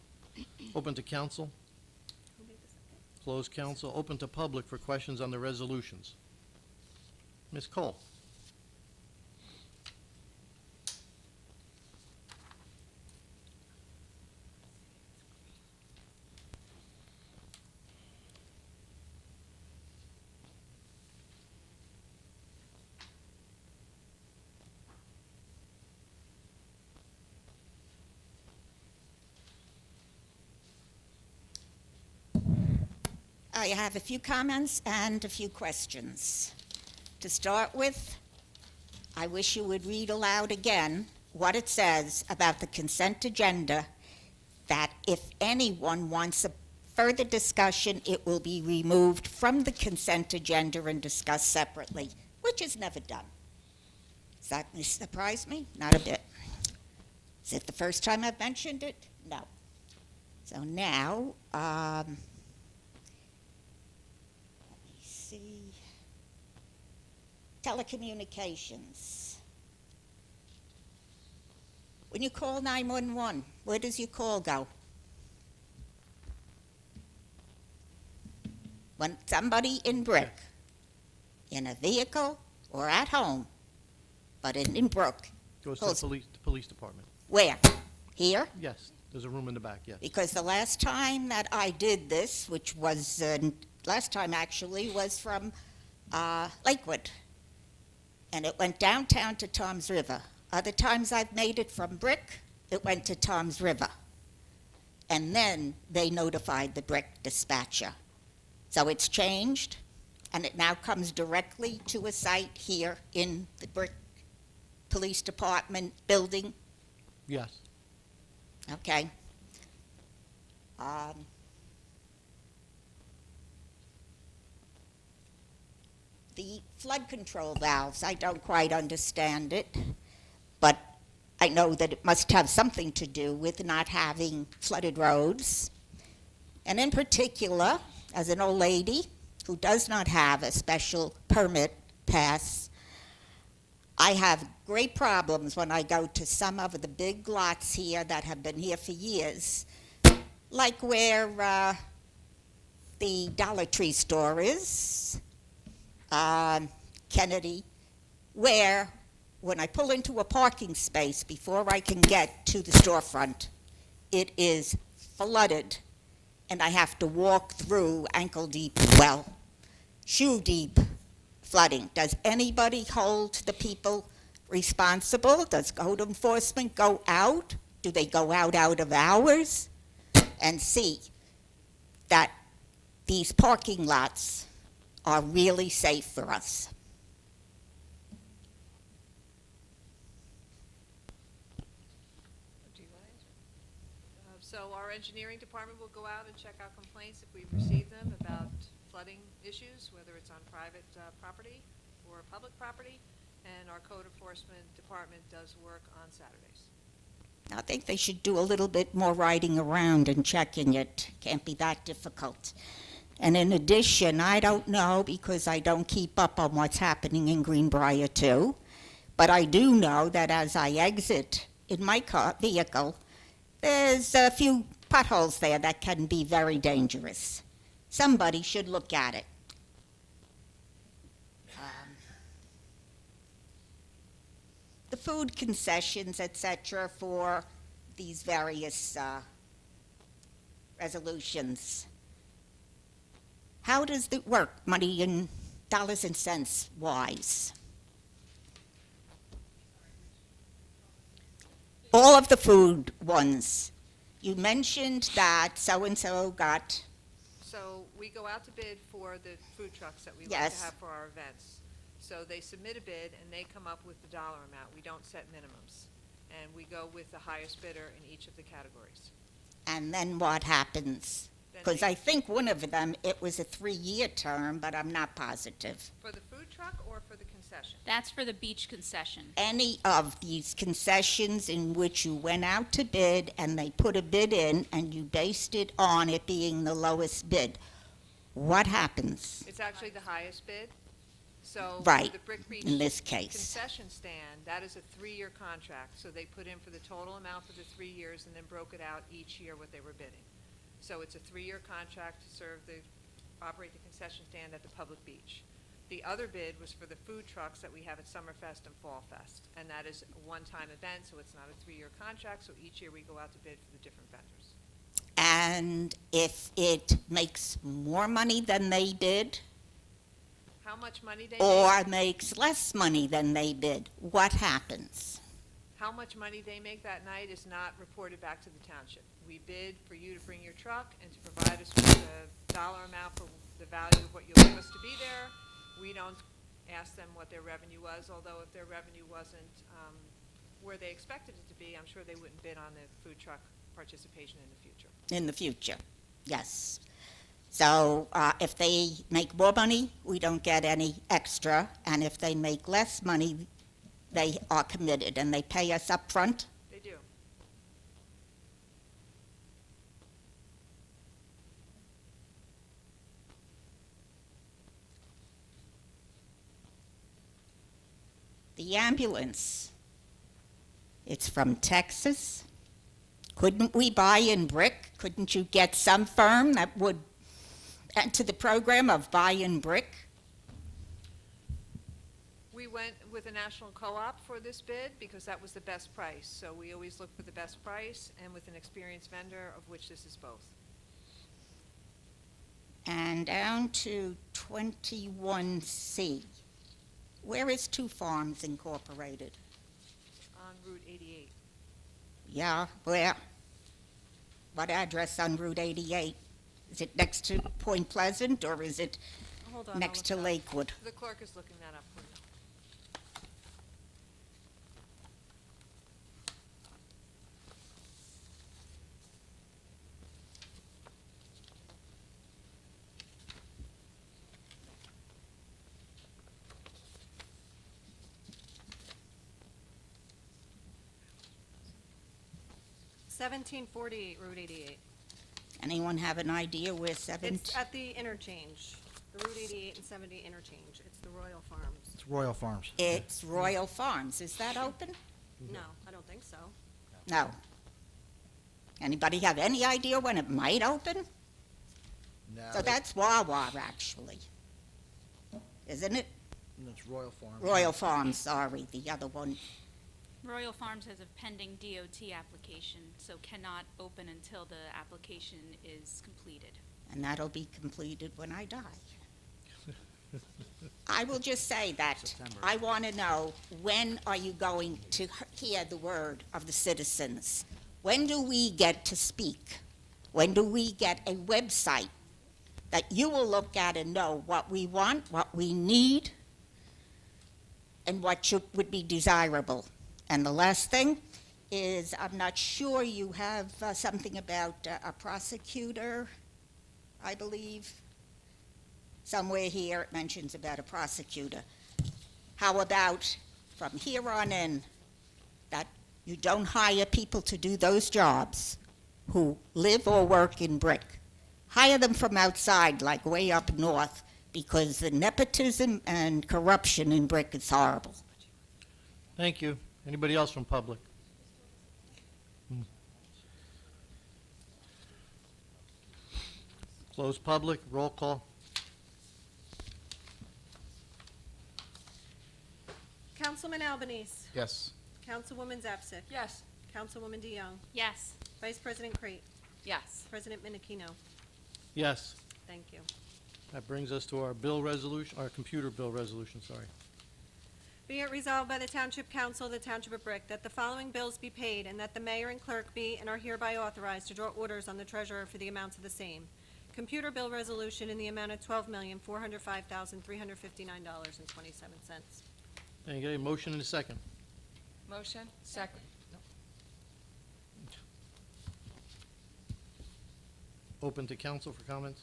Open to council. Who made the second? Closed council. Open to public for questions on the resolutions. Ms. Cole. I have a few comments and a few questions. To start with, I wish you would read aloud again what it says about the consent agenda, that if anyone wants a further discussion, it will be removed from the consent agenda and discussed separately, which is never done. Does that surprise me? Not a bit. Is it the first time I've mentioned it? No. So now, let me see. Telecommunications. When you call 911, where does your call go? when somebody in Brick, in a vehicle or at home, but in Brook, Goes to the police department. where? Here? Yes, there's a room in the back, yes. Because the last time that I did this, which was, last time actually, was from Lakewood. And it went downtown to Tom's River. Other times I've made it from Brick, it went to Tom's River. And then they notified the Brick dispatcher. So it's changed, and it now comes directly to a site here in the Brick Police Department building. Yes. Okay. The flood control valves, I don't quite understand it, but I know that it must have something to do with not having flooded roads. And in particular, as an old lady who does not have a special permit pass, I have great problems when I go to some of the big lots here that have been here for years, like where the Dollar Tree store is, Kennedy, where when I pull into a parking space before I can get to the storefront, it is flooded, and I have to walk through ankle-deep, well, shoe-deep flooding. Does anybody hold the people responsible? Does code enforcement go out? Do they go out of hours and see that these parking lots are really safe for us? Do you want to answer? So our engineering department will go out and check out complaints if we've received them about flooding issues, whether it's on private property or public property, and our code enforcement department does work on Saturdays. I think they should do a little bit more riding around and checking it. Can't be that difficult. And in addition, I don't know because I don't keep up on what's happening in Greenbrier too, but I do know that as I exit in my vehicle, there's a few potholes there that can be very dangerous. Somebody should look at it. The food concessions, etc., for these various resolutions. How does it work, money in dollars and cents wise? All of the food ones. You mentioned that so-and-so got... So we go out to bid for the food trucks that we like Yes. to have for our events. So they submit a bid and they come up with the dollar amount. We don't set minimums. And we go with the highest bidder in each of the categories. And then what happens? Then Because they- I think one of them, it was a 3-year term, but I'm not positive. For the food truck or for the concession? That's for the beach concession. Any of these concessions in which you went out to bid and they put a bid in and you based it on it being the lowest bid, what happens? It's actually the highest bid. So Right, for the Brick Beach in this case. concession stand, that is a 3-year contract. So they put in for the total amount for the 3 years and then broke it out each year what they were bidding. So it's a 3-year contract to operate the concession stand at the public beach. The other bid was for the food trucks that we have at Summerfest and Fall Fest. And that is a one-time event, so it's not a 3-year contract. So each year we go out to bid for the different vendors. And if it makes more money than they bid, How much money they make? or makes less money than they bid, what happens? How much money they make that night is not reported back to the township. We bid for you to bring your truck and to provide us with a dollar amount for the value of what you'll give us to be there. We don't ask them what their revenue was, although if their revenue wasn't where they expected it to be, I'm sure they wouldn't bid on the food truck participation in the future. In the future, yes. So if they make more money, we don't get any extra, and if they make less money, they are committed, and they pay us up front. They do. The ambulance, it's from Texas. Couldn't we buy in Brick? Couldn't you get some firm that would enter the program of buy-in brick? We went with a national co-op for this bid because that was the best price. So we always look for the best price and with an experienced vendor, of which this is both. And down to 21C. Where is Two Farms Incorporated? On Route 88. Yeah, where? What address on Route 88? Is it next to Point Pleasant, or is it Hold on, I'll next to look it up. Lakewood? The clerk is looking that up for you. Seventeen 48 Route 88. Anyone have an idea where It's 17? at the interchange, the Route 88 and 70 interchange. It's the Royal Farms. It's Royal Farms. It's Royal Farms. Is that open? No, I don't think so. No. Anybody have any idea when it might open? No, So that's Wawa, actually. Isn't it? It's Royal Farms. Royal Farms, sorry, the other one. Royal Farms has a pending DOT application, so cannot open until the application is completed. And that'll be completed when I die. I will just say that September. I want to know, when are you going to hear the word of the citizens? When do we get to speak? When do we get a website that you will look at and know what we want, what we need, and what would be desirable? And the last thing is, I'm not sure you have something about a prosecutor, I believe. Somewhere here it mentions about a prosecutor. How about from here on in, that you don't hire people to do those jobs who live or work in brick? Hire them from outside, like way up north, because the nepotism and corruption in brick is horrible. Thank you. Anybody else from public? Close public, roll call. Councilman Albanese. Yes. Councilwoman Zapsik. Yes. Councilwoman DeYoung. Yes. Vice President Crate. Yes. President Menachino. Yes. Thank you. That brings us to our bill resolution, our computer bill resolution, sorry. Be it resolved by the Township Council of the Township of Brick that the following bills be paid and that the mayor and clerk be and are hereby authorized to draw orders on the treasurer for the amounts of the same. Computer bill resolution in the amount of $12,405,359.27. Can I get a motion and a second? Motion? Second. Open to council for comments?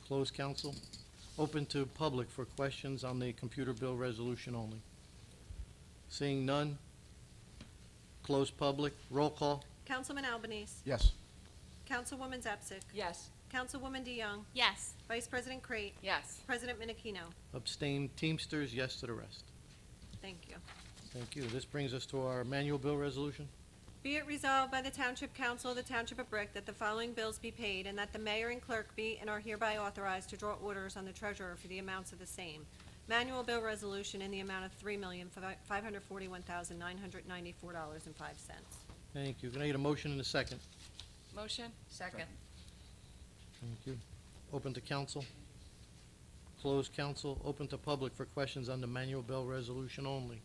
Close council? Open to public for questions on the computer bill resolution only. Seeing none? Close public, roll call? Councilman Albanese. Yes. Councilwoman Zapsik. Yes. Councilwoman DeYoung. Yes. Vice President Crate. Yes. President Menachino. Abstain Teamsters, yes to the rest. Thank you. Thank you. This brings us to our manual bill resolution. Be it resolved by the Township Council of the Township of Brick that the following bills be paid and that the mayor and clerk be and are hereby authorized to draw orders on the treasurer for the amounts of the same. Manual bill resolution in the amount of $3,541,994.05. Thank you. Can I get a motion and a second? Motion? Second. Thank you. Open to council. Close council. Open to public for questions on the manual bill resolution only.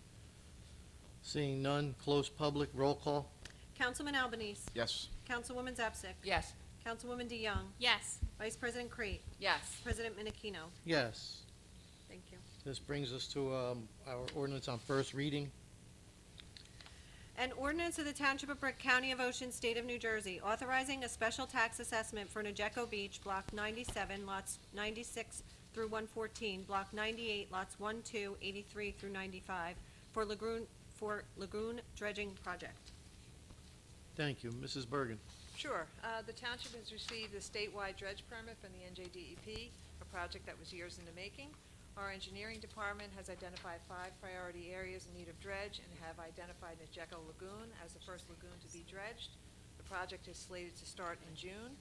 Seeing none, close public, roll call. Councilman Albanese. Yes. Councilwoman Zapsik. Yes. Councilwoman DeYoung. Yes. Vice President Crate. Yes. President Menachino. Yes. Thank you. This brings us to our ordinance on first reading. An ordinance of the Township of Brick, County of Ocean, State of New Jersey, authorizing a special tax assessment for Nageco Beach, Block 97, lots 96 through 114, Block 98, lots 1, 2, 83 through 95, for lagoon dredging project. Thank you. Mrs. Bergen. Sure. The township has received a statewide dredge permit from the NJDEP, a project that was years in the making. Our engineering department has identified 5 priority areas in need of dredge and have identified Nageco Lagoon as the first lagoon to be dredged. The project is slated to start in June.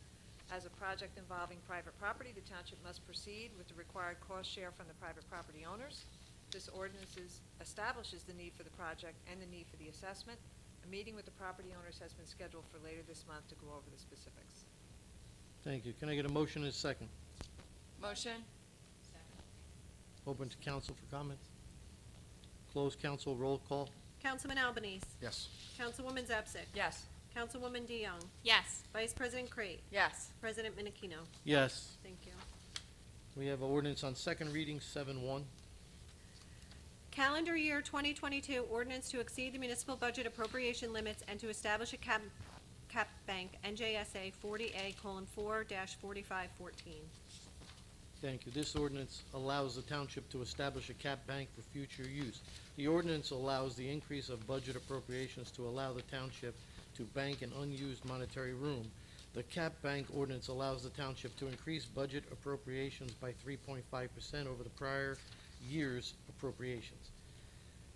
As a project involving private property, the township must proceed with the required cost share from the private property owners. This ordinance establishes the need for the project and the need for the assessment. A meeting with the property owners has been scheduled for later this month to go over the specifics. Thank you. Can I get a motion and a second? Motion? Open to council for comments. Closed council, roll call. Councilman Albanese. Yes. Councilwoman Zapsik. Yes. Councilwoman DeYoung. Yes. Vice President Crate. Yes. President Menachino. Yes. Thank you. We have an ordinance on second reading, 7-1. Calendar year 2022 ordinance to exceed the municipal budget appropriation limits and to establish a cap bank, NJSA 40A:4-4514. Thank you. This ordinance allows the township to establish a cap bank for future use. The ordinance allows the increase of budget appropriations to allow the township to bank an unused monetary room. The cap bank ordinance allows the township to increase budget appropriations by 3.5% over the prior year's appropriations,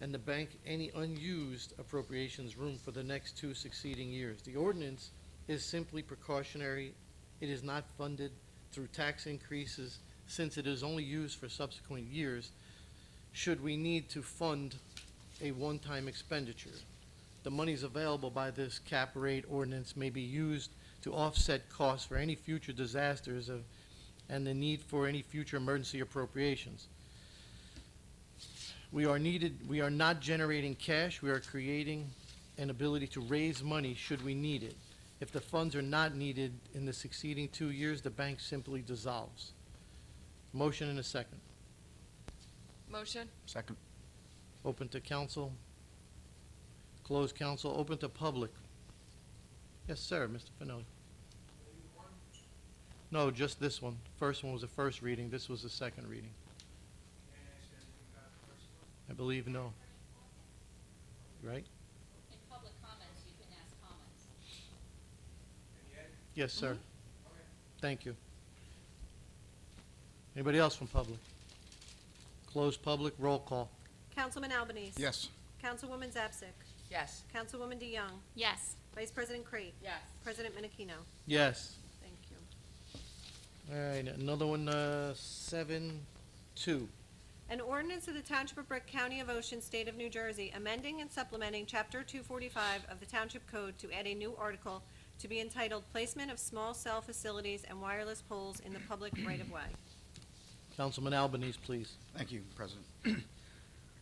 and the bank any unused appropriations room for the next 2 succeeding years. The ordinance is simply precautionary. It is not funded through tax increases, since it is only used for subsequent years should we need to fund a one-time expenditure. The monies available by this cap rate ordinance may be used to offset costs for any future disasters and the need for any future emergency appropriations. We are not generating cash, we are creating an ability to raise money should we need it. If the funds are not needed in the succeeding 2 years, the bank simply dissolves. Motion and a second. Motion? Second. Open to council. Closed council, open to public. Yes, sir, Mr. Finelli. No, just this one. First one was the first reading, this was the second reading. I believe no. Right? In public comments, you can ask comments. Yes, sir. Thank you. Anybody else from public? Closed public, roll call. Councilman Albanese. Yes. Councilwoman Zapsik. Yes. Councilwoman DeYoung. Yes. Vice President Crate. Yes. President Menachino. Yes. Thank you. All right, another one, 7-2. An ordinance of the Township of Brick, County of Ocean, State of New Jersey, amending and supplementing Chapter 245 of the Township Code to add a new article to be entitled Placement of Small Cell Facilities and Wireless Poles in the Public Right-of-Way. Councilman Albanese, please. Thank you, President.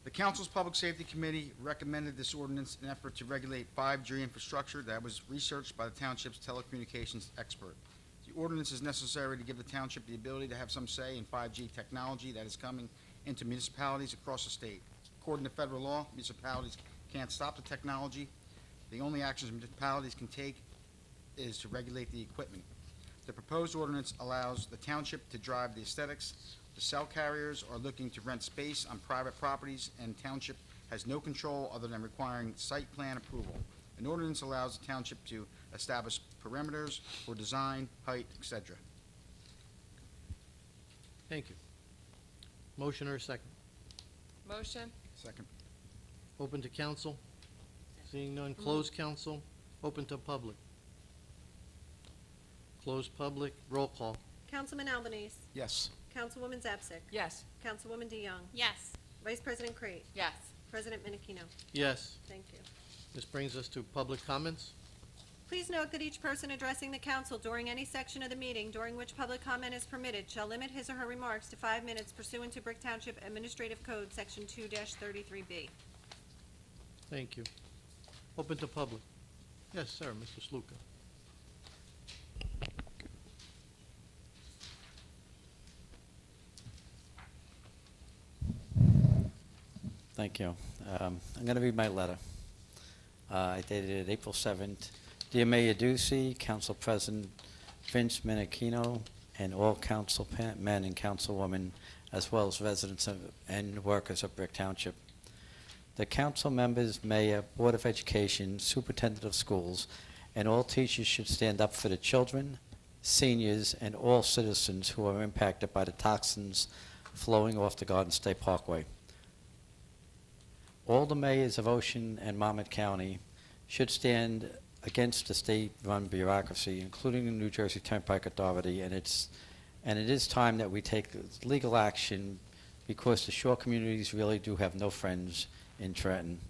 The Council's Public Safety Committee recommended this ordinance in an effort to regulate 5G infrastructure that was researched by the Township's telecommunications expert. The ordinance is necessary to give the Township the ability to have some say in 5G technology that is coming into municipalities across the state. According to federal law, municipalities can't stop the technology. The only actions municipalities can take is to regulate the equipment. The proposed ordinance allows the township to drive the aesthetics. The cell carriers are looking to rent space on private properties, and township has no control other than requiring site plan approval. An ordinance allows the township to establish parameters for design, height, etc. Thank you. Motion or a second? Motion? Second. Open to council. Seeing none, closed council, open to public. Closed public, roll call. Councilman Albanese. Yes. Councilwoman Zapsik. Yes. Councilwoman DeYoung. Yes. Vice President Crate. Yes. President Menachino. Yes. Thank you. This brings us to public comments. Please note that each person addressing the council during any section of the meeting during which public comment is permitted shall limit his or her remarks to 5 minutes pursuant to Brick Township Administrative Code, Section 2-33B. Thank you. Open to public. Yes, sir, Mr. Sluka. Thank you. I'm going to read my letter. I dated it April 7th. Dear Mayor Ducey, Council President Vince Menachino, and all councilmen and councilwomen, as well as residents and workers of Brick Township. The council members, mayor, Board of Education, superintendent of schools, and all teachers should stand up for the children, seniors, and all citizens who are impacted by the toxins flowing off the Garden State Parkway. All the mayors of Ocean and Monmouth County should stand against the state-run bureaucracy, including the New Jersey Turnpike Authority, and it is time that we take legal action because the shore communities really do have no friends in Trenton.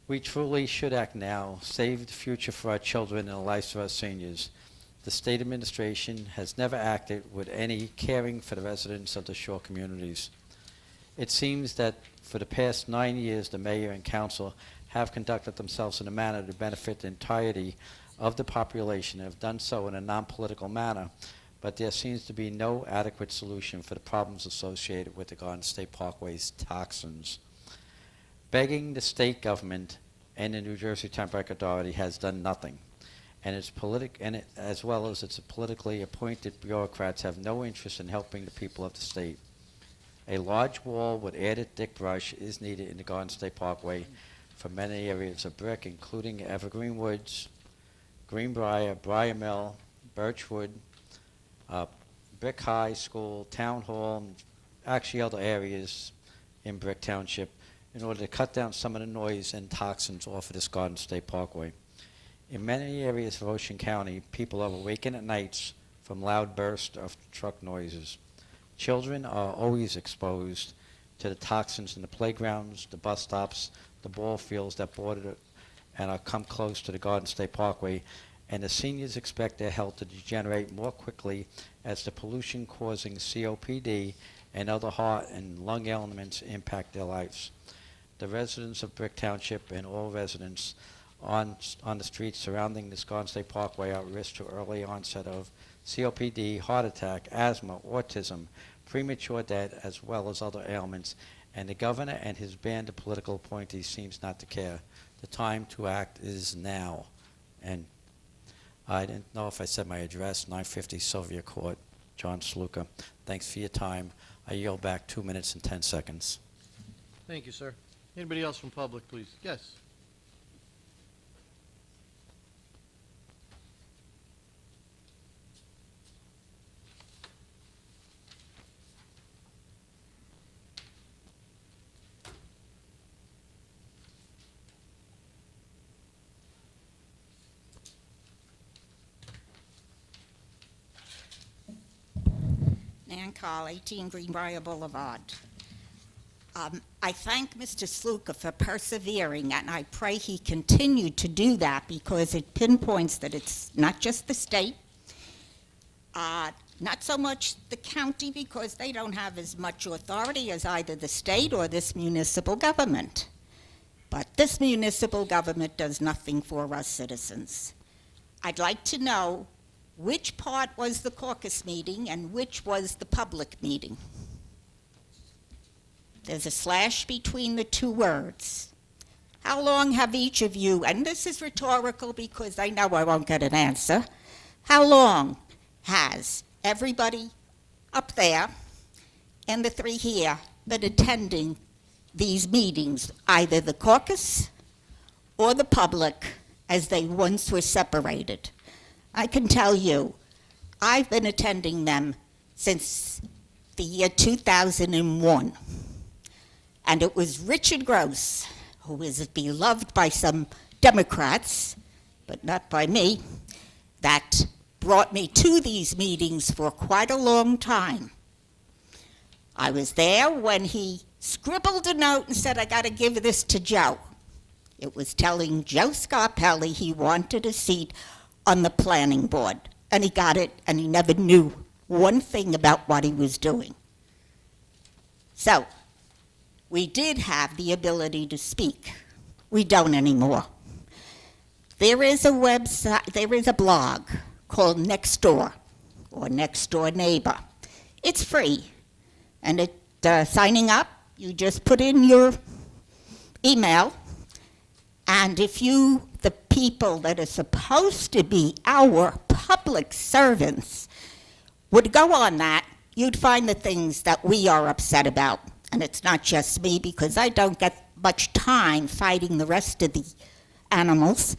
We truly should act now, save the future for our children and the lives of our seniors. The state administration has never acted with any caring for the residents of the shore communities. It seems that for the past 9 years, the mayor and council have conducted themselves in a manner to benefit the entirety of the population and have done so in a non-political manner, but there seems to be no adequate solution for the problems associated with the Garden State Parkway's toxins. Begging the state government and the New Jersey Turnpike Authority has done nothing, and as well as its politically appointed bureaucrats have no interest in helping the people of the state. A large wall with added thick brush is needed in the Garden State Parkway for many areas of brick, including Evergreen Woods, Greenbrier, Briar Mill, Birchwood, Brick High School, Town Hall, and actually other areas in Brick Township, in order to cut down some of the noise and toxins off of this Garden State Parkway. In many areas of Ocean County, people are awakened at nights from loud bursts of truck noises. Children are always exposed to the toxins in the playgrounds, the bus stops, the ball fields that border and come close to the Garden State Parkway, and the seniors expect their health to degenerate more quickly as the pollution causing COPD and other heart and lung ailments impact their lives. The residents of Brick Township and all residents on the streets surrounding this Garden State Parkway are at risk to early onset of COPD, heart attack, asthma, autism, premature death, as well as other ailments, and the governor and his band of political appointees seems not to care. The time to act is now. And I didn't know if I said my address, 950 Sylvia Court, John Sluka. Thanks for your time. I yield back 2 minutes and 10 seconds. Thank you, sir. Anybody else from public, please? Yes. Nan Carl, 18 Greenbrier Boulevard. I thank Mr. Sluka for persevering, and I pray he continue to do that because it pinpoints that it's not just the state, not so much the county because they don't have as much authority as either the state or this municipal government. But this municipal government does nothing for us citizens. I'd like to know which part was the caucus meeting and which was the public meeting. There's a slash between the two words. How long have each of you, and this is rhetorical because I know I won't get an answer, how long has everybody up there and the three here been attending these meetings, either the caucus or the public, as they once were separated? I can tell you, I've been attending them since the year 2001. And it was Richard Gross, who is beloved by some Democrats, but not by me, that brought me to these meetings for quite a long time. I was there when he scribbled a note and said, I got to give this to Joe. It was telling Joe Scarpelli he wanted a seat on the planning board. And he got it, and he never knew one thing about what he was doing. So, we did have the ability to speak. We don't anymore. There is a website, there is a blog called Nextdoor, or Next Door Neighbor. It's free, and signing up, you just put in your email, and if you, the people that are supposed to be our public servants, would go on that, you'd find the things that we are upset about. And it's not just me, because I don't get much time fighting the rest of the animals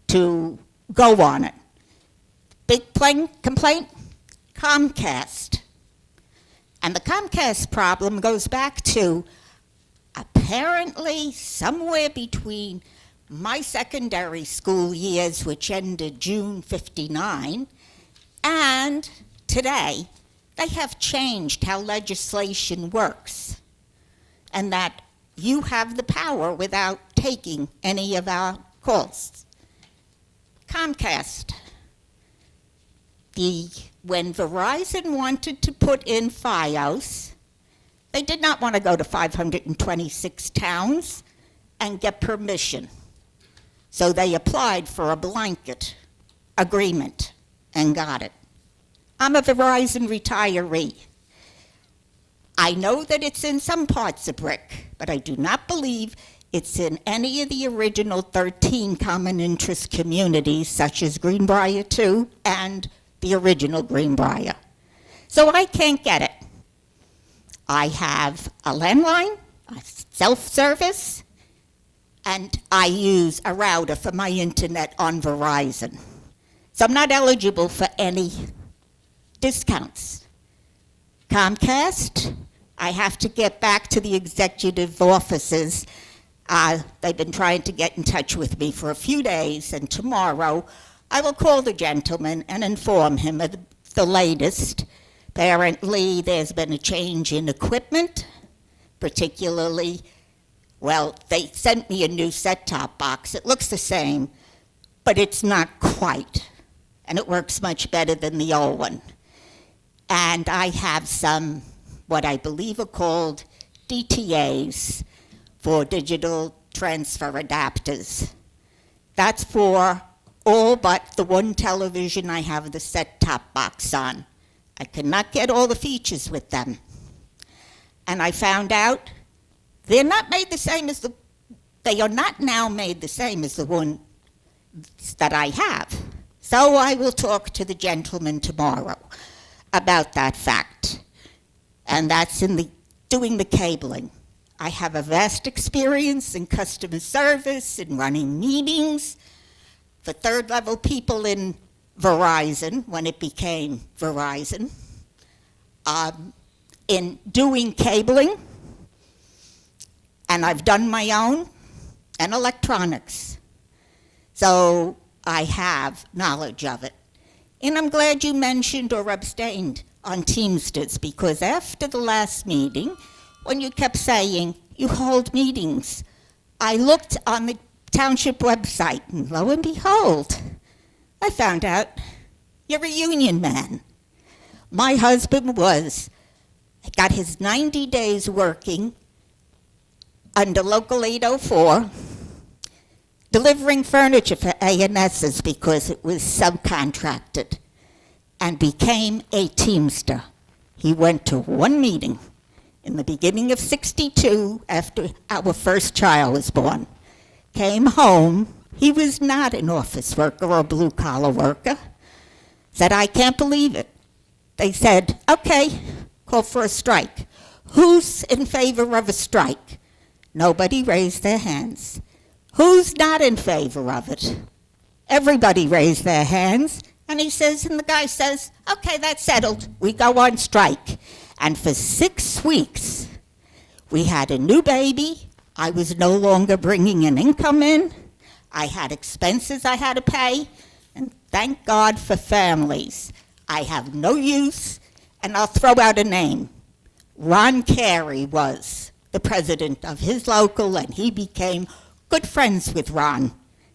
to go on it. Big complaint? Comcast. And the Comcast problem goes back to apparently somewhere between my secondary school years, which ended June 59, and today, they have changed how legislation works, and that you have the power without taking any of our calls. Comcast. When Verizon wanted to put in FiOS, they did not want to go to 526 towns and get permission. So they applied for a blanket agreement and got it. I'm a Verizon retiree. I know that it's in some parts of Brick, but I do not believe it's in any of the original 13 common interest communities, such as Greenbrier 2 and the original Greenbrier. So I can't get it. I have a landline, a self-service, and I use a router for my internet on Verizon. So I'm not eligible for any discounts. Comcast, I have to get back to the executive offices. They've been trying to get in touch with me for a few days, and tomorrow I will call the gentleman and inform him of the latest. Apparently, there's been a change in equipment, particularly, well, they sent me a new set-top box. It looks the same, but it's not quite, and it works much better than the old one. And I have some, what I believe are called DTAs, for digital transfer adapters. That's for all but the one television I have the set-top box on. I cannot get all the features with them. And I found out they're not made the same as they are not now made the same as the one that I have. So I will talk to the gentleman tomorrow about that fact. And that's in doing the cabling. I have a vast experience in customer service, in running meetings for third-level people in Verizon, when it became Verizon, in doing cabling, and I've done my own, and electronics. So I have knowledge of it. And I'm glad you mentioned or abstained on Teamsters, because after the last meeting, when you kept saying you hold meetings, I looked on the Township website, and lo and behold, I found out you're a union man. My husband got his 90 days working under Local 804, delivering furniture for A&S's because it was subcontracted, and became a Teamster. He went to one meeting in the beginning of '62 after our first child was born. Came home, he was not an office worker or a blue-collar worker. Said, I can't believe it. They said, okay, call for a strike. Who's in favor of a strike? Nobody raised their hands. Who's not in favor of it? Everybody raised their hands. And he says, and the guy says, okay, that's settled. We go on strike. And for 6 weeks, we had a new baby. I was no longer bringing an income in. I had expenses I had to pay. And thank God for families. I have no use, and I'll throw out a name. Ron Carey was the president of his local, and he became good friends with Ron.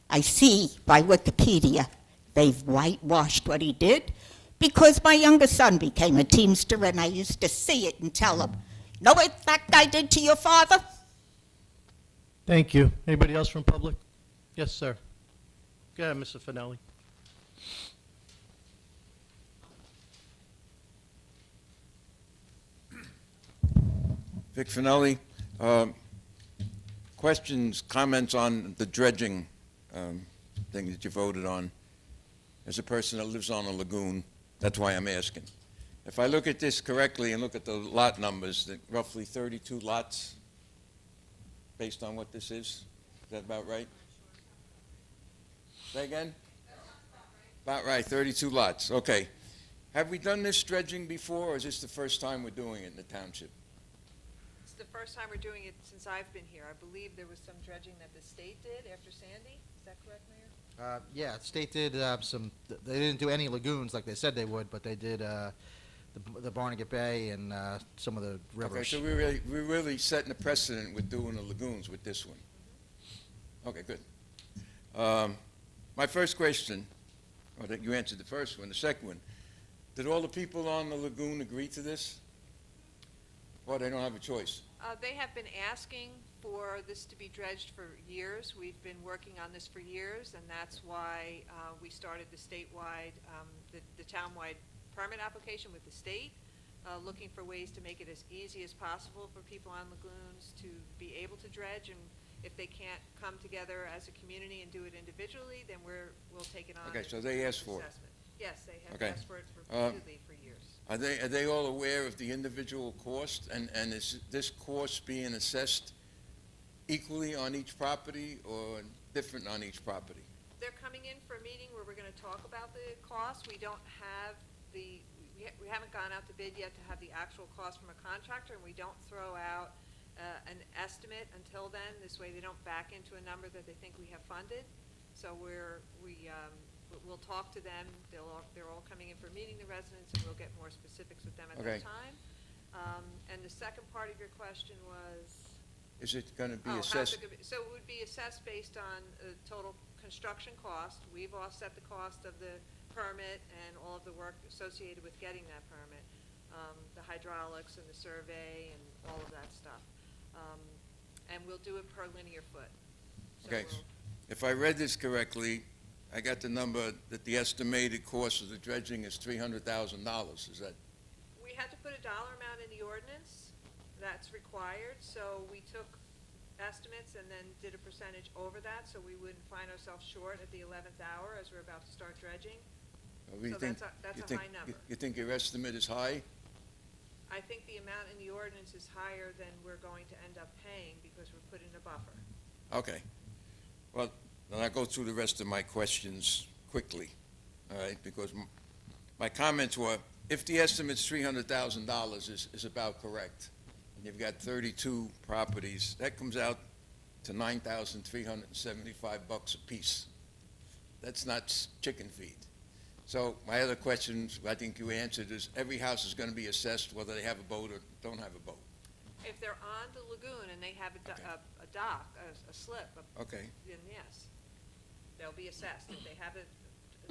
I see by Wikipedia they've whitewashed what he did, because my younger son became a Teamster, and I used to see it and tell him, know what that guy did to your father? Thank you. Anybody else from public? Yes, sir. Go ahead, Mr. Finelli. Vic Finelli. Questions, comments on the dredging thing that you voted on. As a person that lives on a lagoon, that's why I'm asking. If I look at this correctly and look at the lot numbers, that roughly 32 lots, based on what this is that about right? Say again? About right, 32 lots, okay. Have we done this dredging before, or is this the first time we're doing it in the township? the first time we're doing it since I've been here. I believe there was some dredging that the state did after Sandy. Is that correct, Mayor? Yeah, the state did they didn't do any lagoons like they said they would, but they did the Barnegat Bay and some of the rivers. Okay, so we're really setting a precedent with doing the lagoons with this one. Okay, good. My first question, or that you answered the first one, the second one, did all the people on the lagoon agree to this? Or they don't have a choice? They have been asking for this to be dredged for years. We've been working on this for years, and that's why we started the statewide, the townwide permit application with the state, looking for ways to make it as easy as possible for people on lagoons to be able to dredge. And if they can't come together as a community and do it individually, then we'll take it on. Okay, so they asked for it. assessment. Yes, they have Okay. asked for it repeatedly for years. Are they all aware of the individual cost, and is this cost being assessed equally on each property or different on each property? They're coming in for a meeting where we're gonna talk about the cost. We don't have we haven't gone out to bid yet to have the actual cost from a contractor, and we don't throw out an estimate until then. This way they don't back into a number that they think we have funded. So we'll talk to them. They're all coming in for meeting the residents, and we'll get more specifics with them at Okay. that time. And the second part of your question was? Is it going to be Oh, how's assessed? it gonna be- So it would be assessed based on total construction cost. We've offset the cost of the permit and all of the work associated with getting that permit, the hydraulics and the survey and all of that stuff. And we'll do it per linear foot. So Okay, we'll- if I read this correctly, I got the number that the estimated cost of the dredging is $300,000. Is that, We had to put a dollar amount in the ordinance that's required, so we took estimates and then did a percentage over that, so we wouldn't find ourselves short at the 11th hour as we're about to start dredging. you So think? that's you a think- high number. You think your estimate is high? I think the amount in the ordinance is higher than we're going to end up paying because we're putting a buffer. Okay. Well, then I'll go through the rest of my questions quickly, all right? Because my comments were, if the estimate's $300,000 is about correct, and you've got 32 properties, that comes out to $9,375 apiece. That's not chicken feed. So my other questions, I think you answered, is every house is going to be assessed whether they have a boat or don't have a boat. If they're on the lagoon and they have a dock, a slip, Okay. then yes, they'll be assessed. If they have a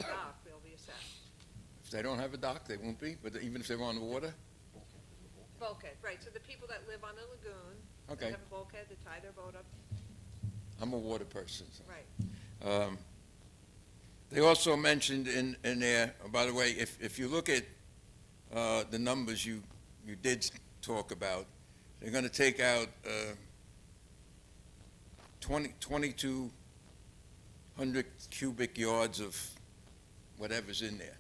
dock, they'll be assessed. If they don't have a dock, they won't be, but even if they're on the water? Bulkhead, right, so the people that live on the lagoon, Okay. they have a bulkhead to tie their boat up, I'm a water person. So. right. They also mentioned in there, by the way, if you look at the numbers you did talk about, they're going to take out 2,200 cubic yards of whatever's in there.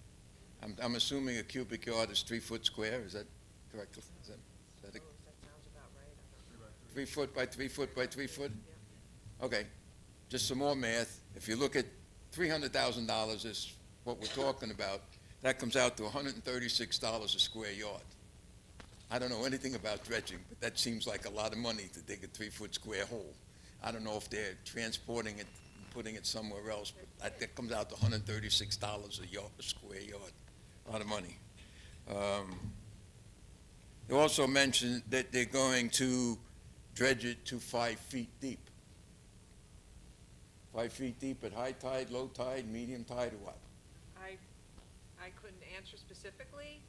I'm assuming a cubic yard is 3 foot square. Is that correct? Is that That sounds about right. 3 foot by 3 foot by 3 foot? Okay, just some more math. If you look at $300,000 is what we're talking about, that comes out to $136 a square yard. I don't know anything about dredging, but that seems like a lot of money to dig a 3 foot square hole. I don't know if they're transporting it and putting it somewhere else, but that comes out to $136 a square yard. A lot of money. They also mentioned that they're going to dredge it to 5 feet deep. 5 feet deep at high tide, low tide, medium tide, or what? I couldn't answer specifically.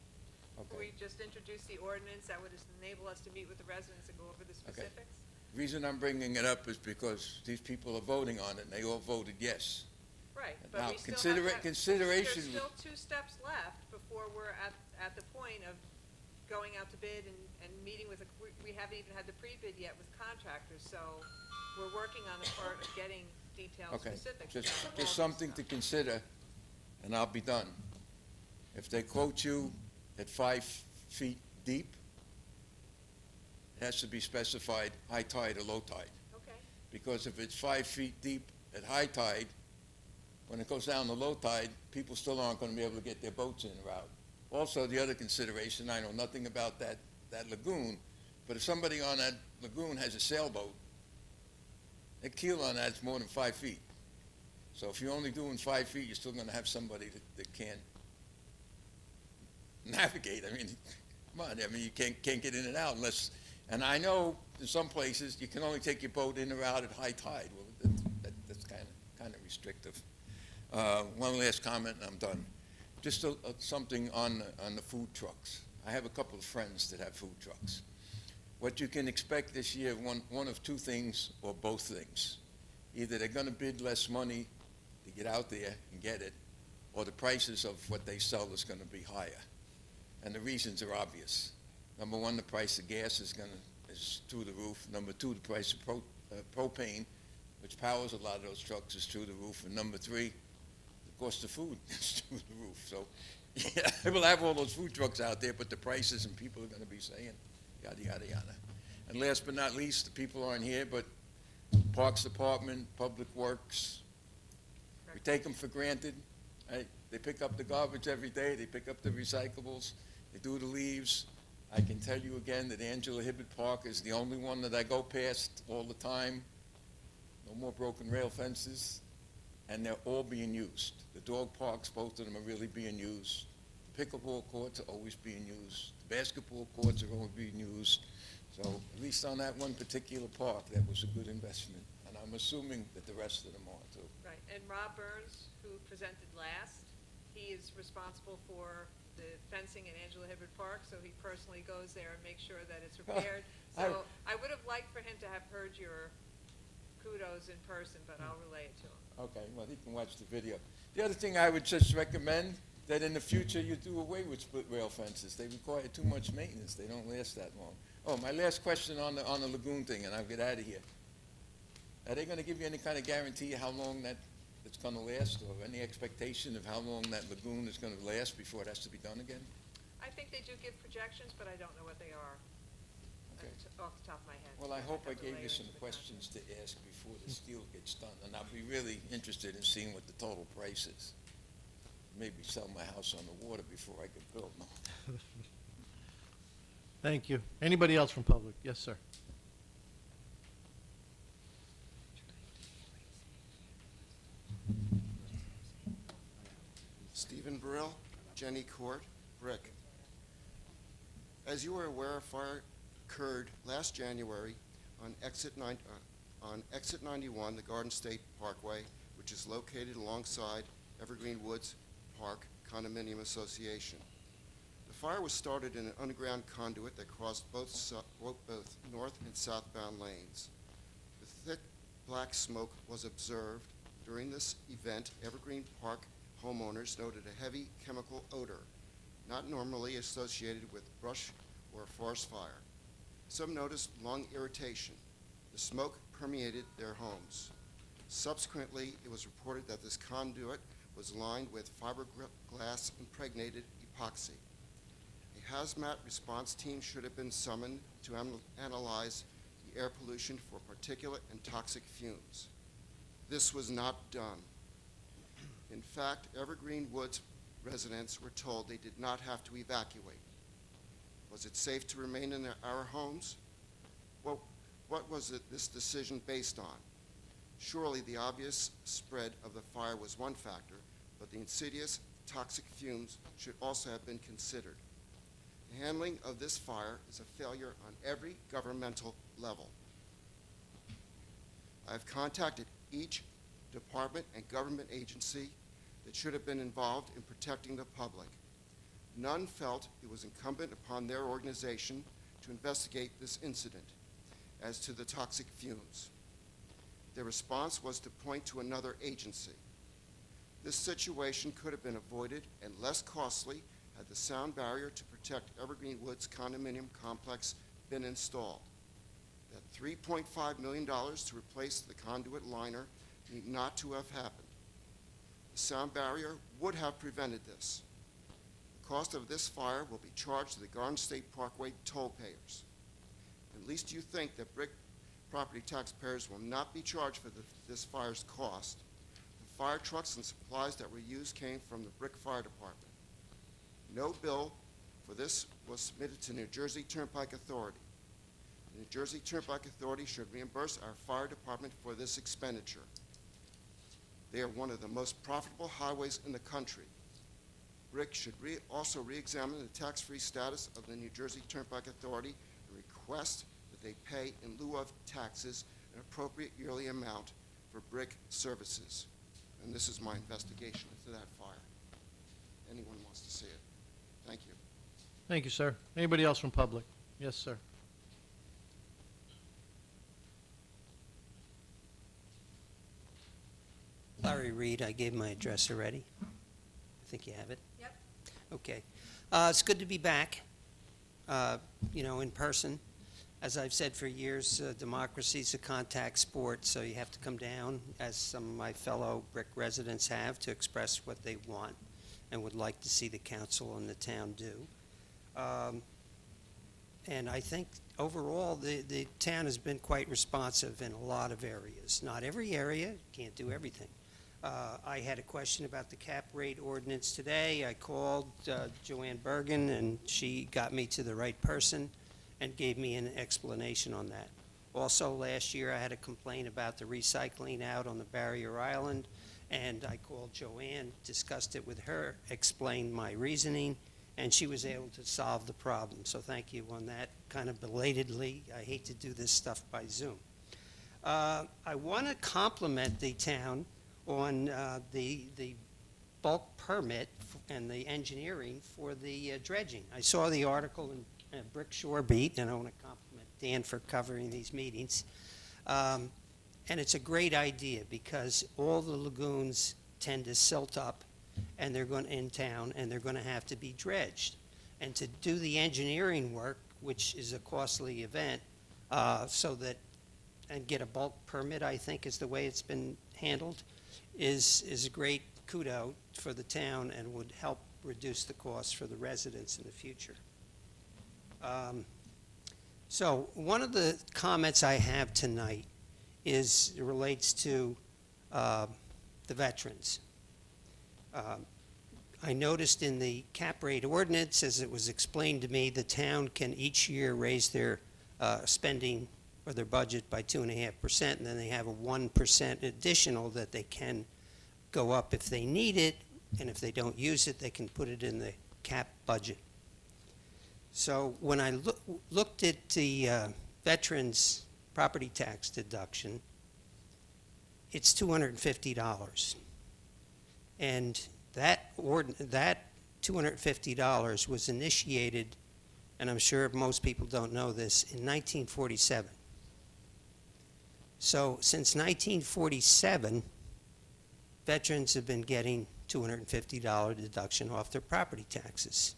Okay. We just introduced the ordinance that would enable us to meet with the residents and go over the specifics. The reason I'm bringing it up is because these people are voting on it, and they all voted yes. Right, Now, but we still have consideration- There's still 2 steps left before we're at the point of going out to bid and meeting with, we haven't even had the pre-bid yet with contractors, so we're working on the part of getting detailed Okay, specifics. just about all this something to stuff. consider, and I'll be done. If they quote you at 5 feet deep, it has to be specified high tide or low tide. Okay, Because if it's 5 feet deep at high tide, when it goes down to low tide, people still aren't going to be able to get their boats in or out. Also, the other consideration, I know nothing about that lagoon, But if somebody on that lagoon has a sailboat, the keel on that's more than 5 feet. So if you're only doing 5 feet, you're still going to have somebody that can't navigate. I mean, come on, I mean, you can't get in and out unless, and I know in some places you can only take your boat in or out at high tide. Well, that's kind of restrictive. One last comment and I'm done. Just something on the food trucks. I have a couple of friends that have food trucks. What you can expect this year, one of two things or both things. Either they're going to bid less money to get out there and get it, or the prices of what they sell is going to be higher. And the reasons are obvious. Number one, the price of gas is through the roof. Number two, the price of propane, which powers a lot of those trucks, is through the roof. And number three, the cost of food is through the roof. So yeah, we'll have all those food trucks out there, but the prices and people are going to be saying, yada, yada, yada. And last but not least, the people aren't here, but Parks Department, Public Works, we take them for granted. Right? They pick up the garbage every day. They pick up the recyclables. They do the leaves. I can tell you again that Angela Hibbert Park is the only one that I go past all the time. No more broken rail fences. And they're all being used. The dog parks, both of them are really being used. The pickleball courts are always being used. The basketball courts are always being used. So at least on that one particular park, that was a good investment. And I'm assuming that the rest of them are too. Right, and Rob Burns, who presented last, he is responsible for the fencing in Angela Hibbert Park, so he personally goes there and makes sure that it's repaired. So I would have liked for him to have heard your kudos in person, but I'll relay it to him. Okay, well, he can watch the video. The other thing I would just recommend, that in the future you do away with split rail fences. They require too much maintenance. They don't last that long. Oh, my last question on the lagoon thing, and I'll get out of here. Are they going to give you any kind of guarantee how long it's going to last, or any expectation of how long that lagoon is going to last before it has to be done again? I think they do give projections, but I don't know what they are Okay. off the top of my head. Well, I hope I have to gave relay you it some to the questions to ask before the steel gets done, and I'll be really interested in seeing what the total price is. Maybe sell my house on the water before I could build. No. Thank you. Anybody else from public? Yes, sir. Stephen Brill, Jenny Court, Brick. As you are aware, a fire occurred last January on exit 91, the Garden State Parkway, which is located alongside Evergreen Woods Park Condominium Association. The fire was started in an underground conduit that crossed both north and southbound lanes. The thick black smoke was observed. During this event, Evergreen Park homeowners noted a heavy chemical odor, not normally associated with brush or a forest fire. Some noticed lung irritation. The smoke permeated their homes. Subsequently, it was reported that this conduit was lined with fiberglass impregnated epoxy. A hazmat response team should have been summoned to analyze the air pollution for particulate and toxic fumes. This was not done. In fact, Evergreen Woods residents were told they did not have to evacuate. Was it safe to remain in our homes? What was this decision based on? Surely the obvious spread of the fire was one factor, but the insidious toxic fumes should also have been considered. The handling of this fire is a failure on every governmental level. I have contacted each department and government agency that should have been involved in protecting the public. None felt it was incumbent upon their organization to investigate this incident as to the toxic fumes. Their response was to point to another agency. This situation could have been avoided and less costly had the sound barrier to protect Evergreen Woods condominium complex been installed. That $3.5 million to replace the conduit liner need not to have happened. The sound barrier would have prevented this. The cost of this fire will be charged to the Garden State Parkway toll payers. At least you think that Brick property taxpayers will not be charged for this fire's cost. The fire trucks and supplies that were used came from the Brick Fire Department. No bill for this was submitted to New Jersey Turnpike Authority. The New Jersey Turnpike Authority should reimburse our fire department for this expenditure. They are one of the most profitable highways in the country. BRIC should also re-examine the tax-free status of the New Jersey Turnpike Authority and request that they pay in lieu of taxes an appropriate yearly amount for BRIC services. And this is my investigation into that fire. Anyone wants to see it. Thank you. Thank you, sir. Anybody else from public? Yes, sir. Larry Reed, I gave my address already. I think you have it. Yep. Okay. It's good to be back, in person. As I've said for years, democracy is a contact sport, so you have to come down, as some of my fellow BRIC residents have, to express what they want and would like to see the council and the town do. And I think overall, the town has been quite responsive in a lot of areas. Not every area, can't do everything. I had a question about the cap rate ordinance today. I called Joanne Bergen, and she got me to the right person and gave me an explanation on that. Also, last year, I had a complaint about the recycling out on the barrier island, and I called Joanne, discussed it with her, explained my reasoning, and she was able to solve the problem. So thank you on that, kind of belatedly. I hate to do this stuff by Zoom. I want to compliment the town on the bulk permit and the engineering for the dredging. I saw the article in Brick Shore Beat, and I want to compliment Dan for covering these meetings. And it's a great idea because all the lagoons tend to silt up and they're going in town, and they're going to have to be dredged. And to do the engineering work, which is a costly event, and get a bulk permit, I think is the way it's been handled, is a great kudo for the town and would help reduce the costs for the residents in the future. So one of the comments I have tonight relates to the veterans. I noticed in the cap rate ordinance, as it was explained to me, the town can each year raise their spending or their budget by 2.5%, and then they have a 1% additional that they can go up if they need it, and if they don't use it, they can put it in the cap budget. So when I looked at the veterans' property tax deduction, it's $250. And that $250 was initiated, and I'm sure most people don't know this, in 1947. So since 1947, veterans have been getting $250 deduction off their property taxes.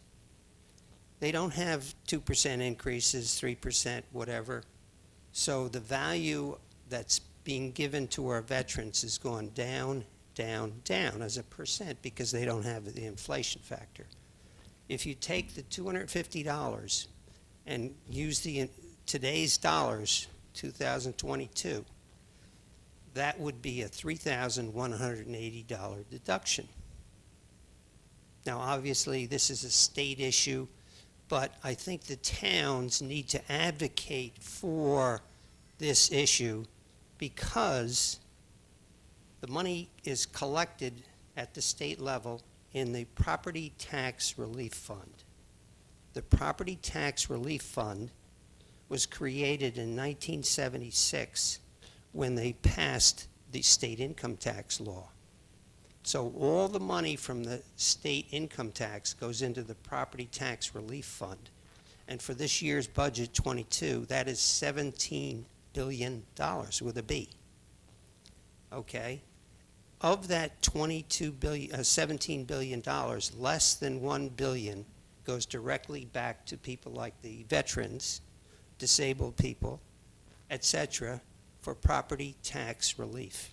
They don't have 2% increases, 3%, whatever. So the value that's being given to our veterans has gone down, down, down as a percent because they don't have the inflation factor. If you take the $250 and use today's dollars, 2022, that would be a $3,180 deduction. Now, obviously, this is a state issue, but I think the towns need to advocate for this issue because the money is collected at the state level in the Property Tax Relief Fund. The Property Tax Relief Fund was created in 1976 when they passed the state income tax law. So all the money from the state income tax goes into the Property Tax Relief Fund. And for this year's budget, 22, that is $17 billion with a B. Okay? Of that $17 billion, less than $1 billion goes directly back to people like the veterans, disabled people, etc., for property tax relief.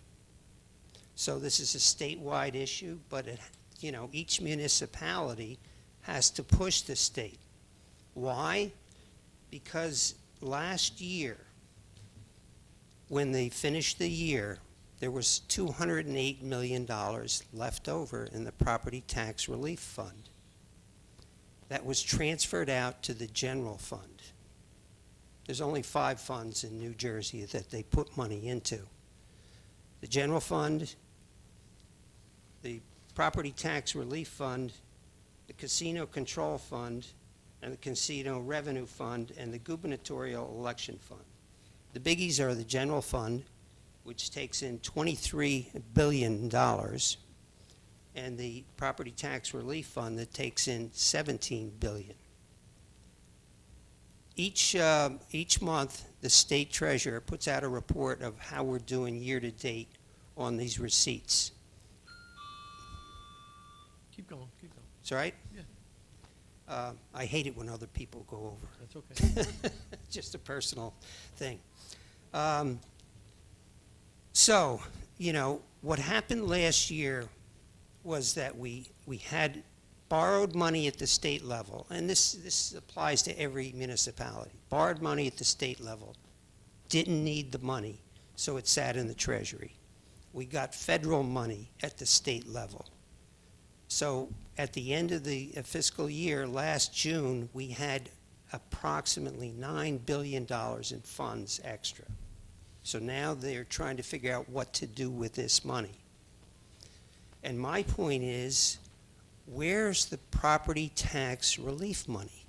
So this is a statewide issue, but each municipality has to push the state. Why? Because last year, when they finished the year, there was $208 million left over in the Property Tax Relief Fund that was transferred out to the general fund. there's only 5 funds in New Jersey that they put money into. The general fund, the property tax relief fund, the casino control fund, and the casino revenue fund, and the gubernatorial election fund. The biggies are the general fund, which takes in $23 billion, and the property tax relief fund that takes in $17 billion. Each month, the state treasurer puts out a report of how we're doing year-to-date on these receipts. Keep going, keep going. It's all right? Yeah. I hate it when other people go over. That's okay. Just a personal thing. So, you know, what happened last year was that we had borrowed money at the state level, and this applies to every municipality. Borrowed money at the state level, didn't need the money, so it sat in the treasury. We got federal money at the state level. So at the end of the fiscal year, last June, we had approximately $9 billion in funds extra. So now they're trying to figure out what to do with this money. And my point is, where's the property tax relief money?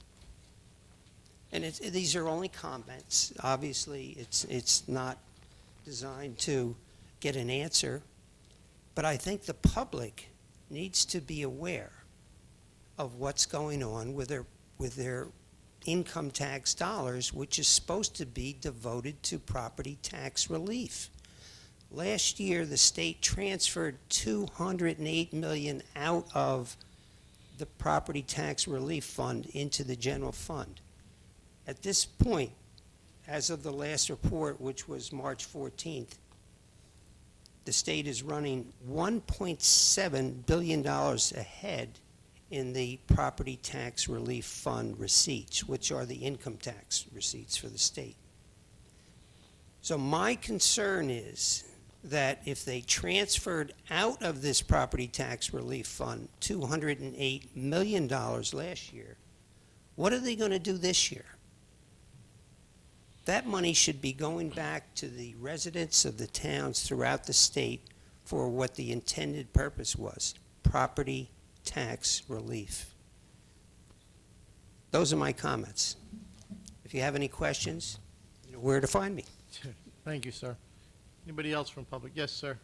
And these are only comments. Obviously, it's not designed to get an answer. But I think the public needs to be aware of what's going on with their income tax dollars, which is supposed to be devoted to property tax relief. Last year, the state transferred $208 million out of the property tax relief fund into the general fund. At this point, as of the last report, which was March 14th, the state is running $1.7 billion ahead in the property tax relief fund receipts, which are the income tax receipts for the state. So my concern is that if they transferred out of this property tax relief fund $208 million last year, what are they going to do this year? That money should be going back to the residents of the towns throughout the state for what the intended purpose was, property tax relief. Those are my comments. If you have any questions, you know where to find me. Thank you, sir. Anybody else from public? Yes, sir.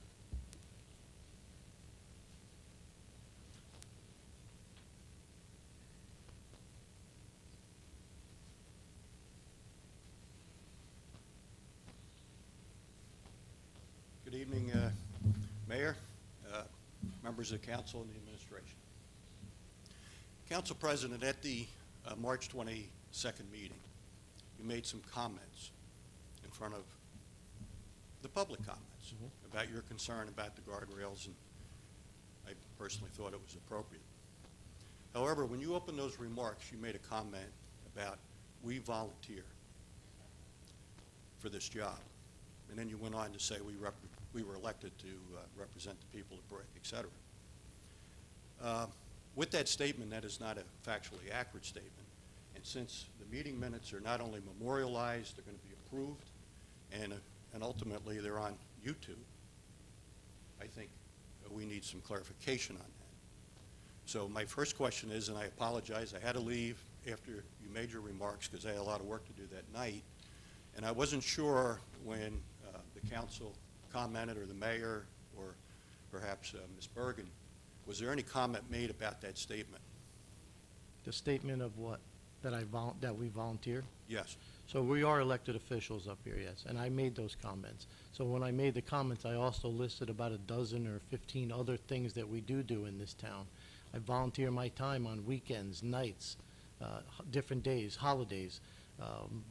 Good evening, Mayor, members of council and the administration. Council President, at the March 22nd meeting, you made some comments in front of the public comments about your concern about the guardrails, and I personally thought it was appropriate. However, when you opened those remarks, you made a comment about we volunteer for this job. And then you went on to say we were elected to represent the people of Brick, et cetera. With that statement, that is not a factually accurate statement. And since the meeting minutes are not only memorialized, they're going to be approved, and ultimately they're on YouTube, I think we need some clarification on that. So my first question is, and I apologize, I had to leave after you made your remarks because I had a lot of work to do that night, and I wasn't sure when the council commented, or the mayor, or perhaps Ms. Bergen, was there any comment made about that statement? The statement of what? That we volunteer? Yes. So we are elected officials up here, yes, and I made those comments. So when I made the comments, I also listed about a dozen or 15 other things that we do in this town. I volunteer my time on weekends, nights, different days, holidays,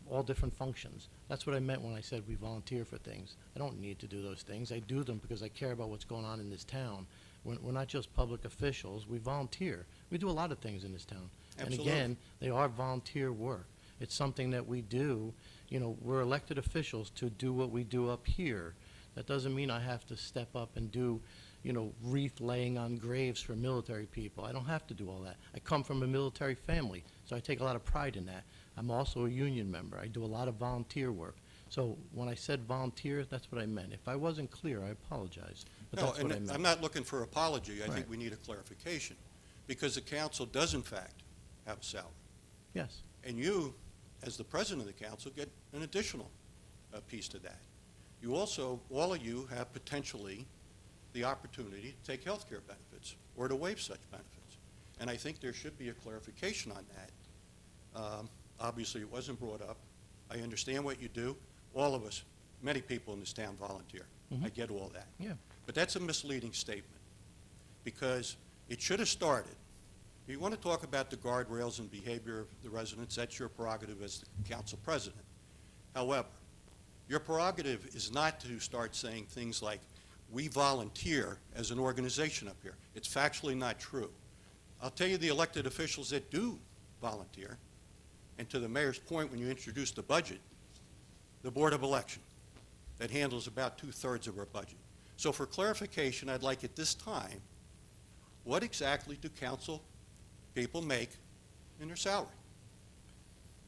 all different functions. That's what I meant when I said we volunteer for things. I don't need to do those things. I do them because I care about what's going on in this town. We're not just public officials. We volunteer. We do a lot of things in this town. Absolutely. And again, they are volunteer work. It's something that we do. You know, we're elected officials to do what we do up here. That doesn't mean I have to step up and do, you know, wreath laying on graves for military people. I don't have to do all that. I come from a military family, so I take a lot of pride in that. I'm also a union member. I do a lot of volunteer work. So when I said volunteer, that's what I meant. If I wasn't clear, I apologize, but No, that's what I and meant. I'm not looking for apology. I Right. think we need a clarification, because the council does in fact have a salary. Yes. And you, as the president of the council, get an additional piece to that. You also, all of you have potentially the opportunity to take health care benefits or to waive such benefits. And I think there should be a clarification on that. Obviously, it wasn't brought up. I understand what you do. All of us, many people in this town volunteer. Mhm. I get all that. Yeah. But that's a misleading statement, because it should have started. If you want to talk about the guardrails and behavior of the residents, that's your prerogative as the council president. However, your prerogative is not to start saying things like, we volunteer as an organization up here. It's factually not true. I'll tell you the elected officials that do volunteer, and to the mayor's point when you introduced the budget, the Board of Election, that handles about 2/3 of our budget. So for clarification, I'd like at this time, what exactly do council people make in their salary?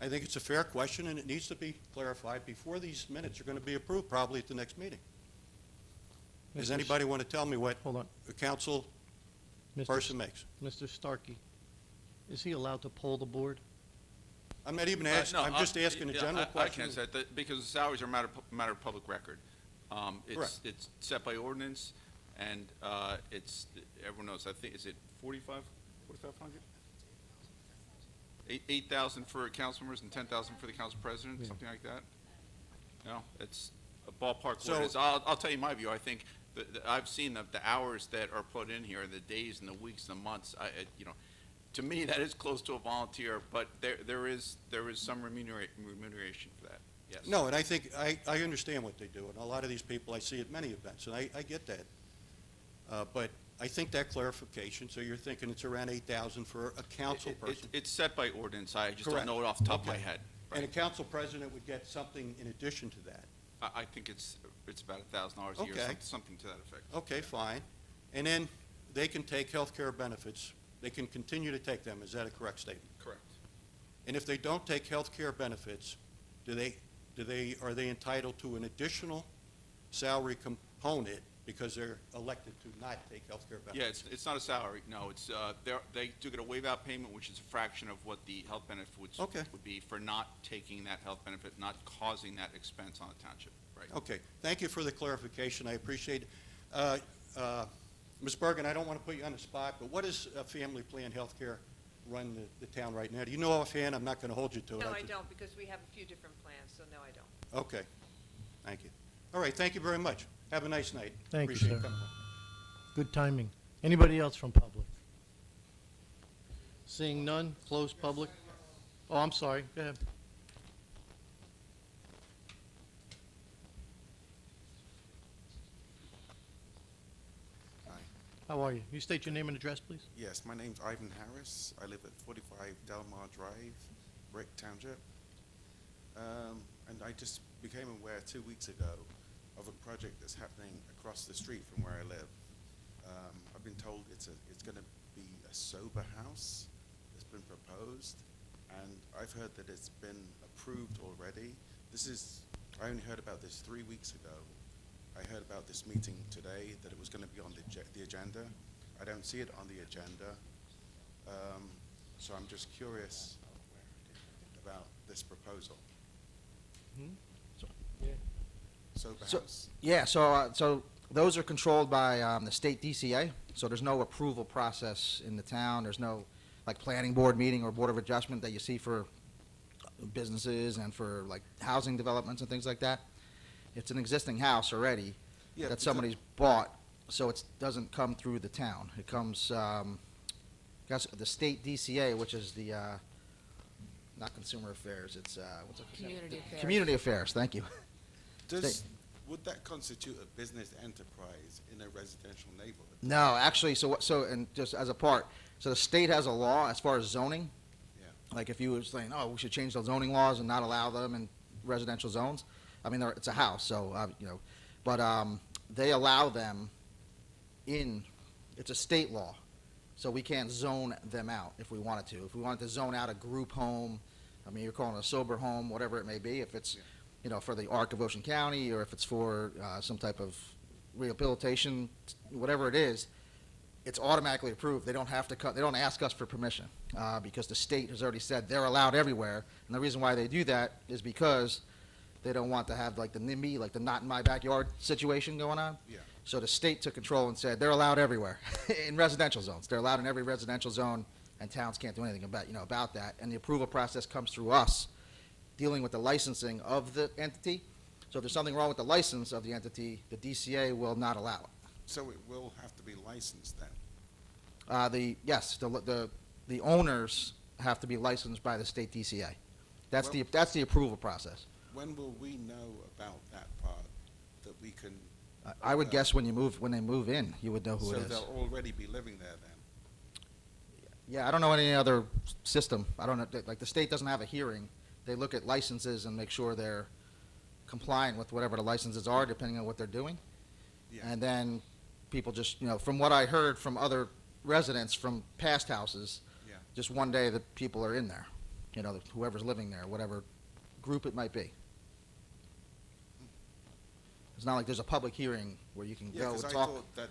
I think it's a fair question, and it needs to be clarified before these minutes are going to be approved, probably at the next meeting. Does Mr. anybody want to tell me what Hold on. a council Mr. person makes? Mr. Starkey, is he allowed to poll the board? I'm not even asking, I'm just asking a general I question. can't say that, because the salaries are a matter of public record. Correct. It's set by ordinance, and it's, everyone knows, I think, is it 4,500? 8,000 for council members and 10,000 for the council president, Yeah. something like that? No, it's a ballpark So- ordinance. I'll tell you my view. I think I've seen the hours that are put in here, the days and the weeks and the months. To me, that is close to a volunteer, but there is some remuneration for that. Yes. No, and I think, I understand what they do, and a lot of these people I see at many events, and I get that. But I think that clarification, so you're thinking it's around 8,000 for a council person? It's set by ordinance. I just don't Correct. know it off the top of my Okay. head. And a council president would get something in addition to that? I think it's about $1,000 a year, Okay. something to that effect. Okay, fine. And then they can take health care benefits. They can continue to take them. Is that a correct statement? Correct. And if they don't take health care benefits, are they entitled to an additional salary component because they're elected to not take health care benefits? Yeah, it's not a salary, no, it's, they do get a waive-out payment, which is a fraction of what the health benefit would be for not taking that health benefit, not causing that expense on the township, right? Okay, thank you for the clarification, I appreciate it. Ms. Bergen, I don't want to put you on the spot, but what does Family Plan Healthcare run the town right now? Do you know offhand? I'm not going to hold you to it. No, I don't, because we have a few different plans, so no, I don't. Okay, thank you. All right, thank you very much. Have a nice night. Thank you, Appreciate sir. coming. Good timing. Anybody else from public? Seeing none, close public. Oh, I'm sorry, go ahead. Hi. How are you? You state your name and address, please? Yes, my name's Ivan Harris. I live at 45 Delmar Drive, Brick Township. And I just became aware 2 weeks ago of a project that's happening across the street from where I live. I've been told it's going to be a sober house that's been proposed, and I've heard that it's been approved already. I only heard about this 3 weeks ago. I heard about this meeting today, that it was going to be on the agenda. I don't see it on the agenda, so I'm just curious about this proposal. Sober house. Yeah, so those are controlled by the state DCA, so there's no approval process in the town. There's no, like, planning board meeting or board of adjustment that you see for businesses and for, like, housing developments and things like that. It's an existing house already Yeah, that because- somebody's bought, so it doesn't come through the town. It comes, guess the state DCA, which is the, not Consumer Affairs, it's, what's it? Community Affairs. Community Affairs, thank you. Would that constitute a business enterprise in a residential neighborhood? No, actually, and just as a part, so the state has a law as far as zoning. Yeah. Like if you were saying, oh, we should change the zoning laws and not allow them in residential zones. I mean, it's a house, so, but they allow them it's a state law. So we can't zone them out if we wanted to. If we wanted to zone out a group home, I mean, you're calling it a sober home, whatever it may be, if it's, you know, for the Arc of Ocean County, or if it's for some type of rehabilitation, whatever it is, it's automatically approved. They don't have to they don't ask us for permission, because the state has already said they're allowed everywhere. And the reason why they do that is because they don't want to have like the NIMBY, like the not in my backyard situation going on. Yeah. So the state took control and said they're allowed everywhere in residential zones. They're allowed in every residential zone, and towns can't do anything about that. And the approval process comes through us, dealing with the licensing of the entity. So if there's something wrong with the license of the entity, the DCA will not allow it. So it will have to be licensed then? The owners have to be licensed by the state DCA. That's the approval process. When will we know about that part, that we can? I would guess when they move in, you would know who it is. So they'll already be living there then? Yeah, I don't know any other system. I don't know, like the state doesn't have a hearing. They look at licenses and make sure they're compliant with whatever the licenses are, depending on what they're doing. Yeah. And then people just, you know, from what I heard from other residents from past houses, Yeah. just one day the people are in there, you know, whoever's living there, whatever group it might be. It's not like there's a public hearing where you can Yeah, go and because talk. I thought that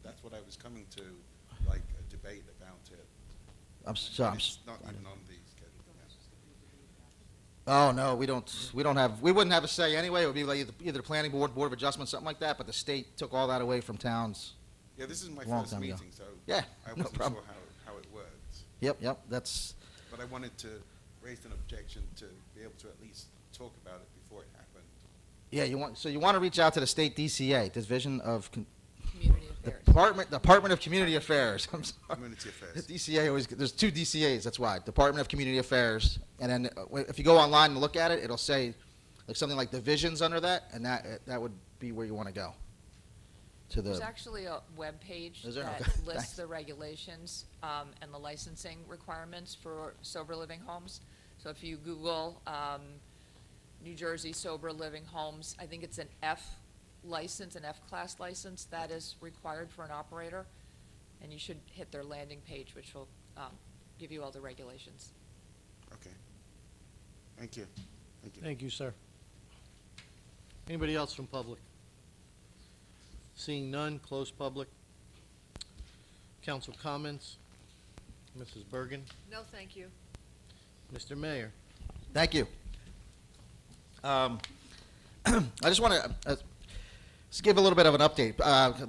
that's what I was coming to, like a debate about it. It's not even on the schedule. Oh, no, we wouldn't have a say anyway. It would be like either the planning board, board of adjustment, something like that, but the state took all that away from towns. Yeah, this is my Long first time ago. meeting, so Yeah, I no wasn't problem. sure how it works. Yep, that's, But I wanted to raise an objection to be able to at least talk about it before it happened. yeah, you want to reach out to the state DCA, Division of Community Affairs. Department of Community Affairs. I'm sorry. Community Affairs. The DCA always, there's two DCAs, that's why. Department of Community Affairs. And then if you go online and look at it, it'll say like something like divisions under that, and that would be where you want to go. To There's the, actually a webpage Is there? that Okay, lists thanks. the regulations and the licensing requirements for sober living homes. So if you Google New Jersey sober living homes, I think it's an F license, an F-class license that is required for an operator. And you should hit their landing page, which will give you all the regulations. Okay. Thank you. Thank you. Thank you, sir. Anybody else from public? Seeing none, close public. Council comments? Mrs. Bergen? No, thank you. Mr. Mayor? thank you. I just want to just give a little bit of an update.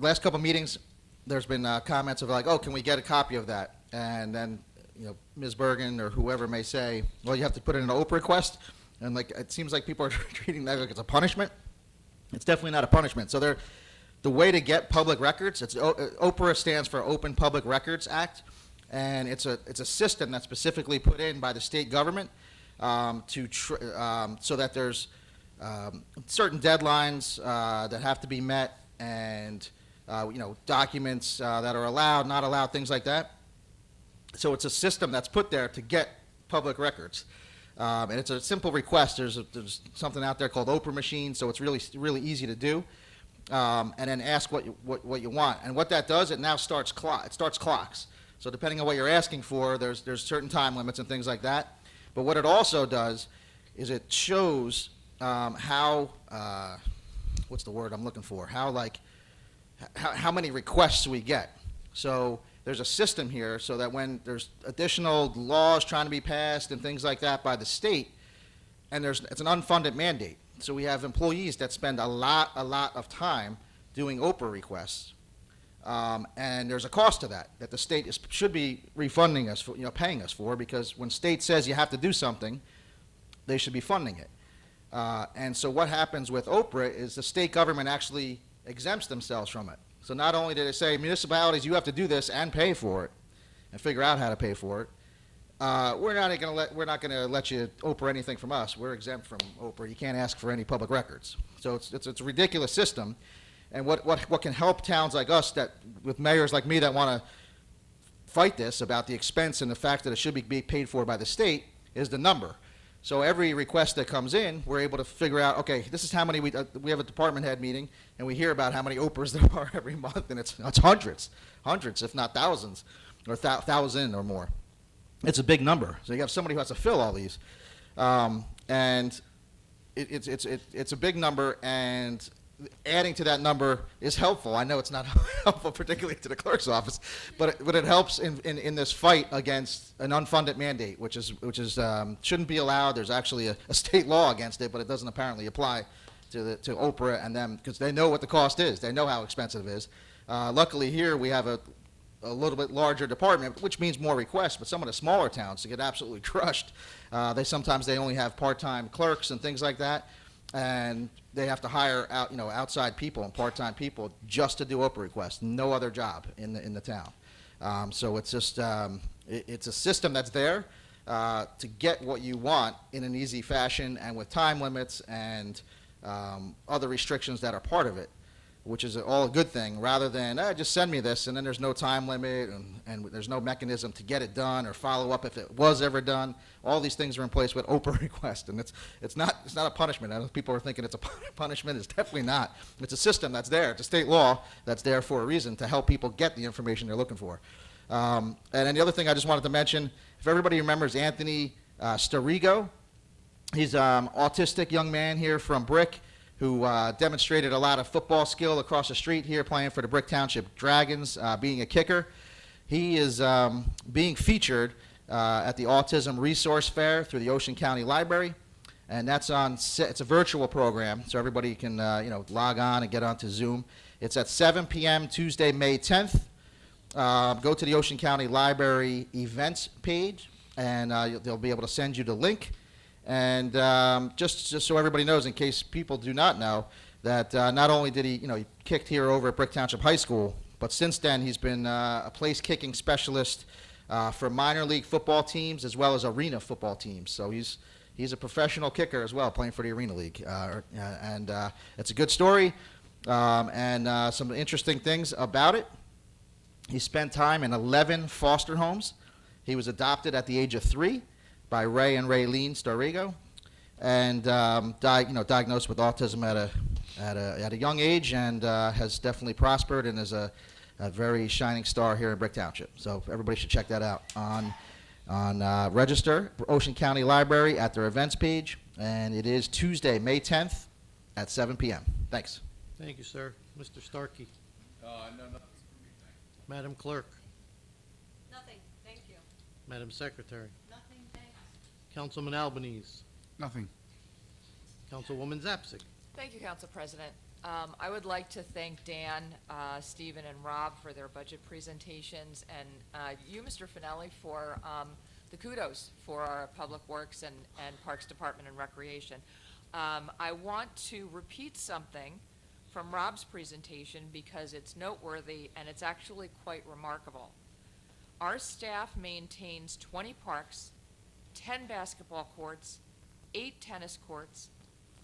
Last couple meetings, there's been comments of like, oh, can we get a copy of that? And then, you know, Ms. Bergen or whoever may say, well, you have to put in an OPA request. And like, it seems like people are treating that like it's a punishment. It's definitely not a punishment. So the way to get public records, OPRA stands for Open Public Records Act, and it's a system that's specifically put in by the state government so that there's certain deadlines that have to be met, and you know, documents that are allowed, not allowed, things like that. So it's a system that's put there to get public records. And it's a simple request. There's something out there called Oprah Machine, so it's really easy to do. And then ask what you want. And what that does, it now starts clocks. So depending on what you're asking for, there's certain time limits and things like that. But what it also does is it shows how what's the word I'm looking for? How many requests we get. So there's a system here so that when there's additional laws trying to be passed and things like that by the state, and it's an unfunded mandate. So we have employees that spend a lot of time doing OPRA requests, and there's a cost to that the state should be refunding us for, you know, paying us for, because when state says you have to do something, they should be funding it. And so what happens with OPRA is the state government actually exempts themselves from it. So not only do they say, municipalities, you have to do this and pay for it, and figure out how to pay for it, we're not going to let you OPRA anything from us. We're exempt from OPRA. You can't ask for any public records. So it's a ridiculous system. And what can help towns like us, that with mayors like me that want to fight this about the expense and the fact that it should be paid for by the state, is the number. So every request that comes in, we're able to figure out, okay, this is how many we have a department head meeting, and we hear about how many OPRAs there are every month, and it's hundreds, if not thousands, or 1,000 or more. it's a big number. So you have somebody who has to fill all these. And it's a big number, and adding to that number is helpful. I know it's not helpful, particularly to the clerk's office, but it helps in this fight against an unfunded mandate, which shouldn't be allowed. There's actually a state law against it, but it doesn't apparently apply to Oprah and them, because they know what the cost is. They know how expensive it is. Luckily here we have a little bit larger department, which means more requests, but some of the smaller towns get absolutely crushed. They only have part-time clerks and things like that, and they have to hire outside people and part-time people just to do Oprah requests, no other job in the town. So it's just it's a system that's there to get what you want in an easy fashion and with time limits and other restrictions that are part of it, which is all a good thing, rather than just send me this and then there's no time limit and there's no mechanism to get it done or follow up if it was ever done. All these things are in place with Oprah request, and it's not a punishment. I know people are thinking it's a punishment. It's definitely not. It's a system that's there. It's a state law that's there for a reason, to help people get the information they're looking for. And then the other thing I just wanted to mention, if everybody remembers Anthony Storigo, he's an autistic young man here from Brick, who demonstrated a lot of football skill across the street here playing for the Brick Township Dragons, being a kicker. He is being featured at the Autism Resource Fair through the Ocean County Library, and it's a virtual program, so everybody can log on and get onto Zoom. It's at 7 p.m. Tuesday, May 10th. Go to the Ocean County Library events page, and they'll be able to send you the link. And just so everybody knows, in case people do not know, that not only did he kicked here over at Brick Township High School, but since then he's been a place kicking specialist for minor league football teams as well as arena football teams. So he's a professional kicker as well, playing for the Arena League. And it's a good story, and some interesting things about it. He spent time in 11 foster homes. He was adopted at the age of 3 by Ray and Raylene Storigo, and diagnosed with autism at a young age, and has definitely prospered and is a very shining star here in Brick Township. So everybody should check that out on register Ocean County Library at their events page, and it is Tuesday, May 10th at 7 p.m. Thanks. Thank you, sir. Mr. Starkey. Madam Clerk. Nothing, thank you. Madam Secretary. Nothing, thanks. Councilman Albanese. Nothing. Councilwoman Zapsik. Thank you, Council President. I would like to thank Dan, Stephen, and Rob for their budget presentations, and you, Mr. Finelli, for the kudos for our Public Works and Parks Department and Recreation. I want to repeat something from Rob's presentation because it's noteworthy and it's actually quite remarkable. Our staff maintains 20 parks, 10 basketball courts, 8 tennis courts,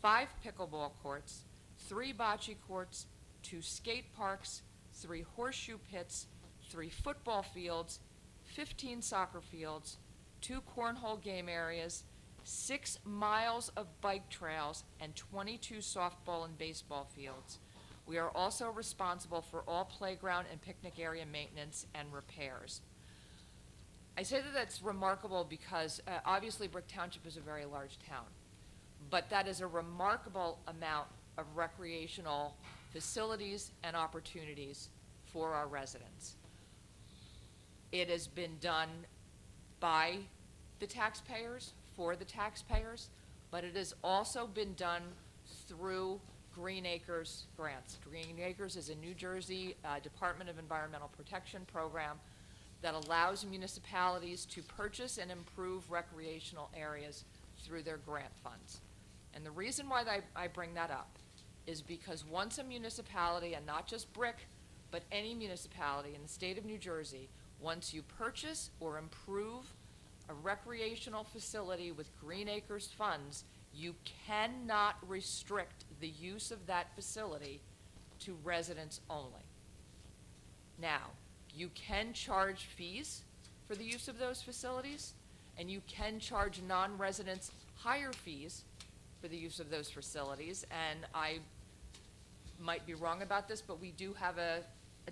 5 pickleball courts, 3 bocce courts, 2 skate parks, 3 horseshoe pits, 3 football fields, 15 soccer fields, 2 cornhole game areas, 6 miles of bike trails, and 22 softball and baseball fields. We are also responsible for all playground and picnic area maintenance and repairs. I say that that's remarkable because obviously Brick Township is a very large town, but that is a remarkable amount of recreational facilities and opportunities for our residents. It has been done by the taxpayers, for the taxpayers, but it has also been done through Green Acres grants. Green Acres is a New Jersey Department of Environmental Protection program that allows municipalities to purchase and improve recreational areas through their grant funds. And the reason why I bring that up is because once a municipality, and not just Brick, but any municipality in the state of New Jersey, once you purchase or improve a recreational facility with Green Acres funds, you cannot restrict the use of that facility to residents only. Now, you can charge fees for the use of those facilities, and you can charge non-residents higher fees for the use of those facilities, and I might be wrong about this, but we do have a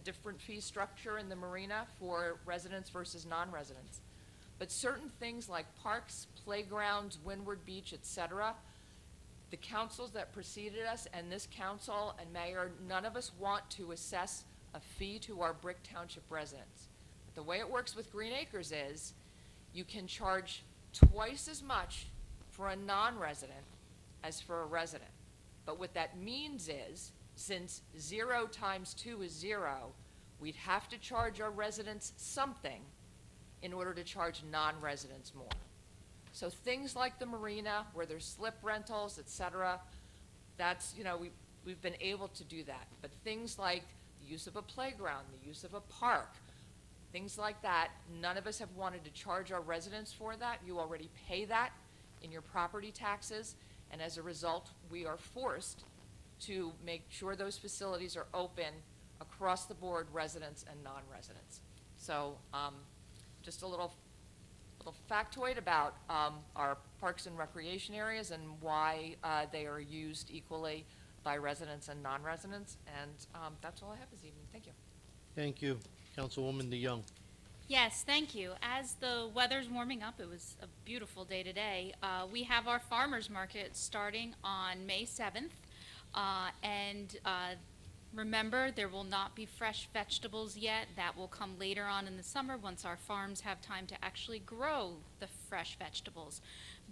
different fee structure in the marina for residents versus non-residents. But certain things like parks, playgrounds, Windward Beach, et cetera, the councils that preceded us and this council and mayor, none of us want to assess a fee to our Brick Township residents. But the way it works with Green Acres is you can charge twice as much for a non-resident as for a resident. But what that means is, since 0 times 2 is 0, we'd have to charge our residents something in order to charge non-residents more. So things like the Marina, where there's slip rentals, et cetera, that's, we've been able to do that. But things like the use of a playground, the use of a park, things like that, none of us have wanted to charge our residents for that. You already pay that in your property taxes, and as a result, we are forced to make sure those facilities are open across the board, residents and non-residents. So just a little factoid about our parks and recreation areas and why they are used equally by residents and non-residents. And that's all I have this evening. Thank you. Thank you. Councilwoman DeYoung. Yes, thank you. As the weather's warming up, it was a beautiful day today. We have our farmers market starting on May 7th. Remember, there will not be fresh vegetables yet. That will come later on in the summer once our farms have time to actually grow the fresh vegetables.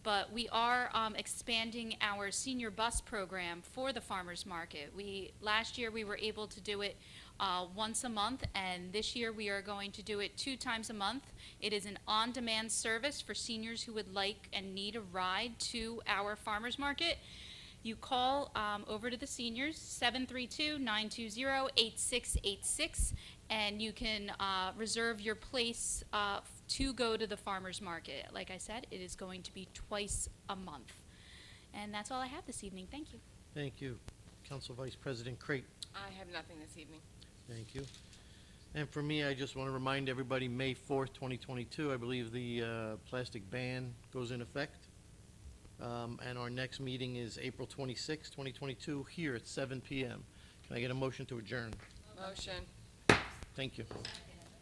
But we are expanding our senior bus program for the farmers market. Last year we were able to do it once a month, and this year we are going to do it 2 times a month. It is an on-demand service for seniors who would like and need a ride to our farmers market. You call over to the seniors, 732-920-8686, and you can reserve your place to go to the farmers market. Like I said, it is going to be twice a month. And that's all I have this evening. Thank you. Thank you. Council Vice President Crate. I have nothing this evening. Thank you. And for me, I just want to remind everybody, May 4th, 2022, I believe the plastic ban goes in effect. And our next meeting is April 26th, 2022, here at 7 p.m. Can I get a motion to adjourn? Motion. Thank you.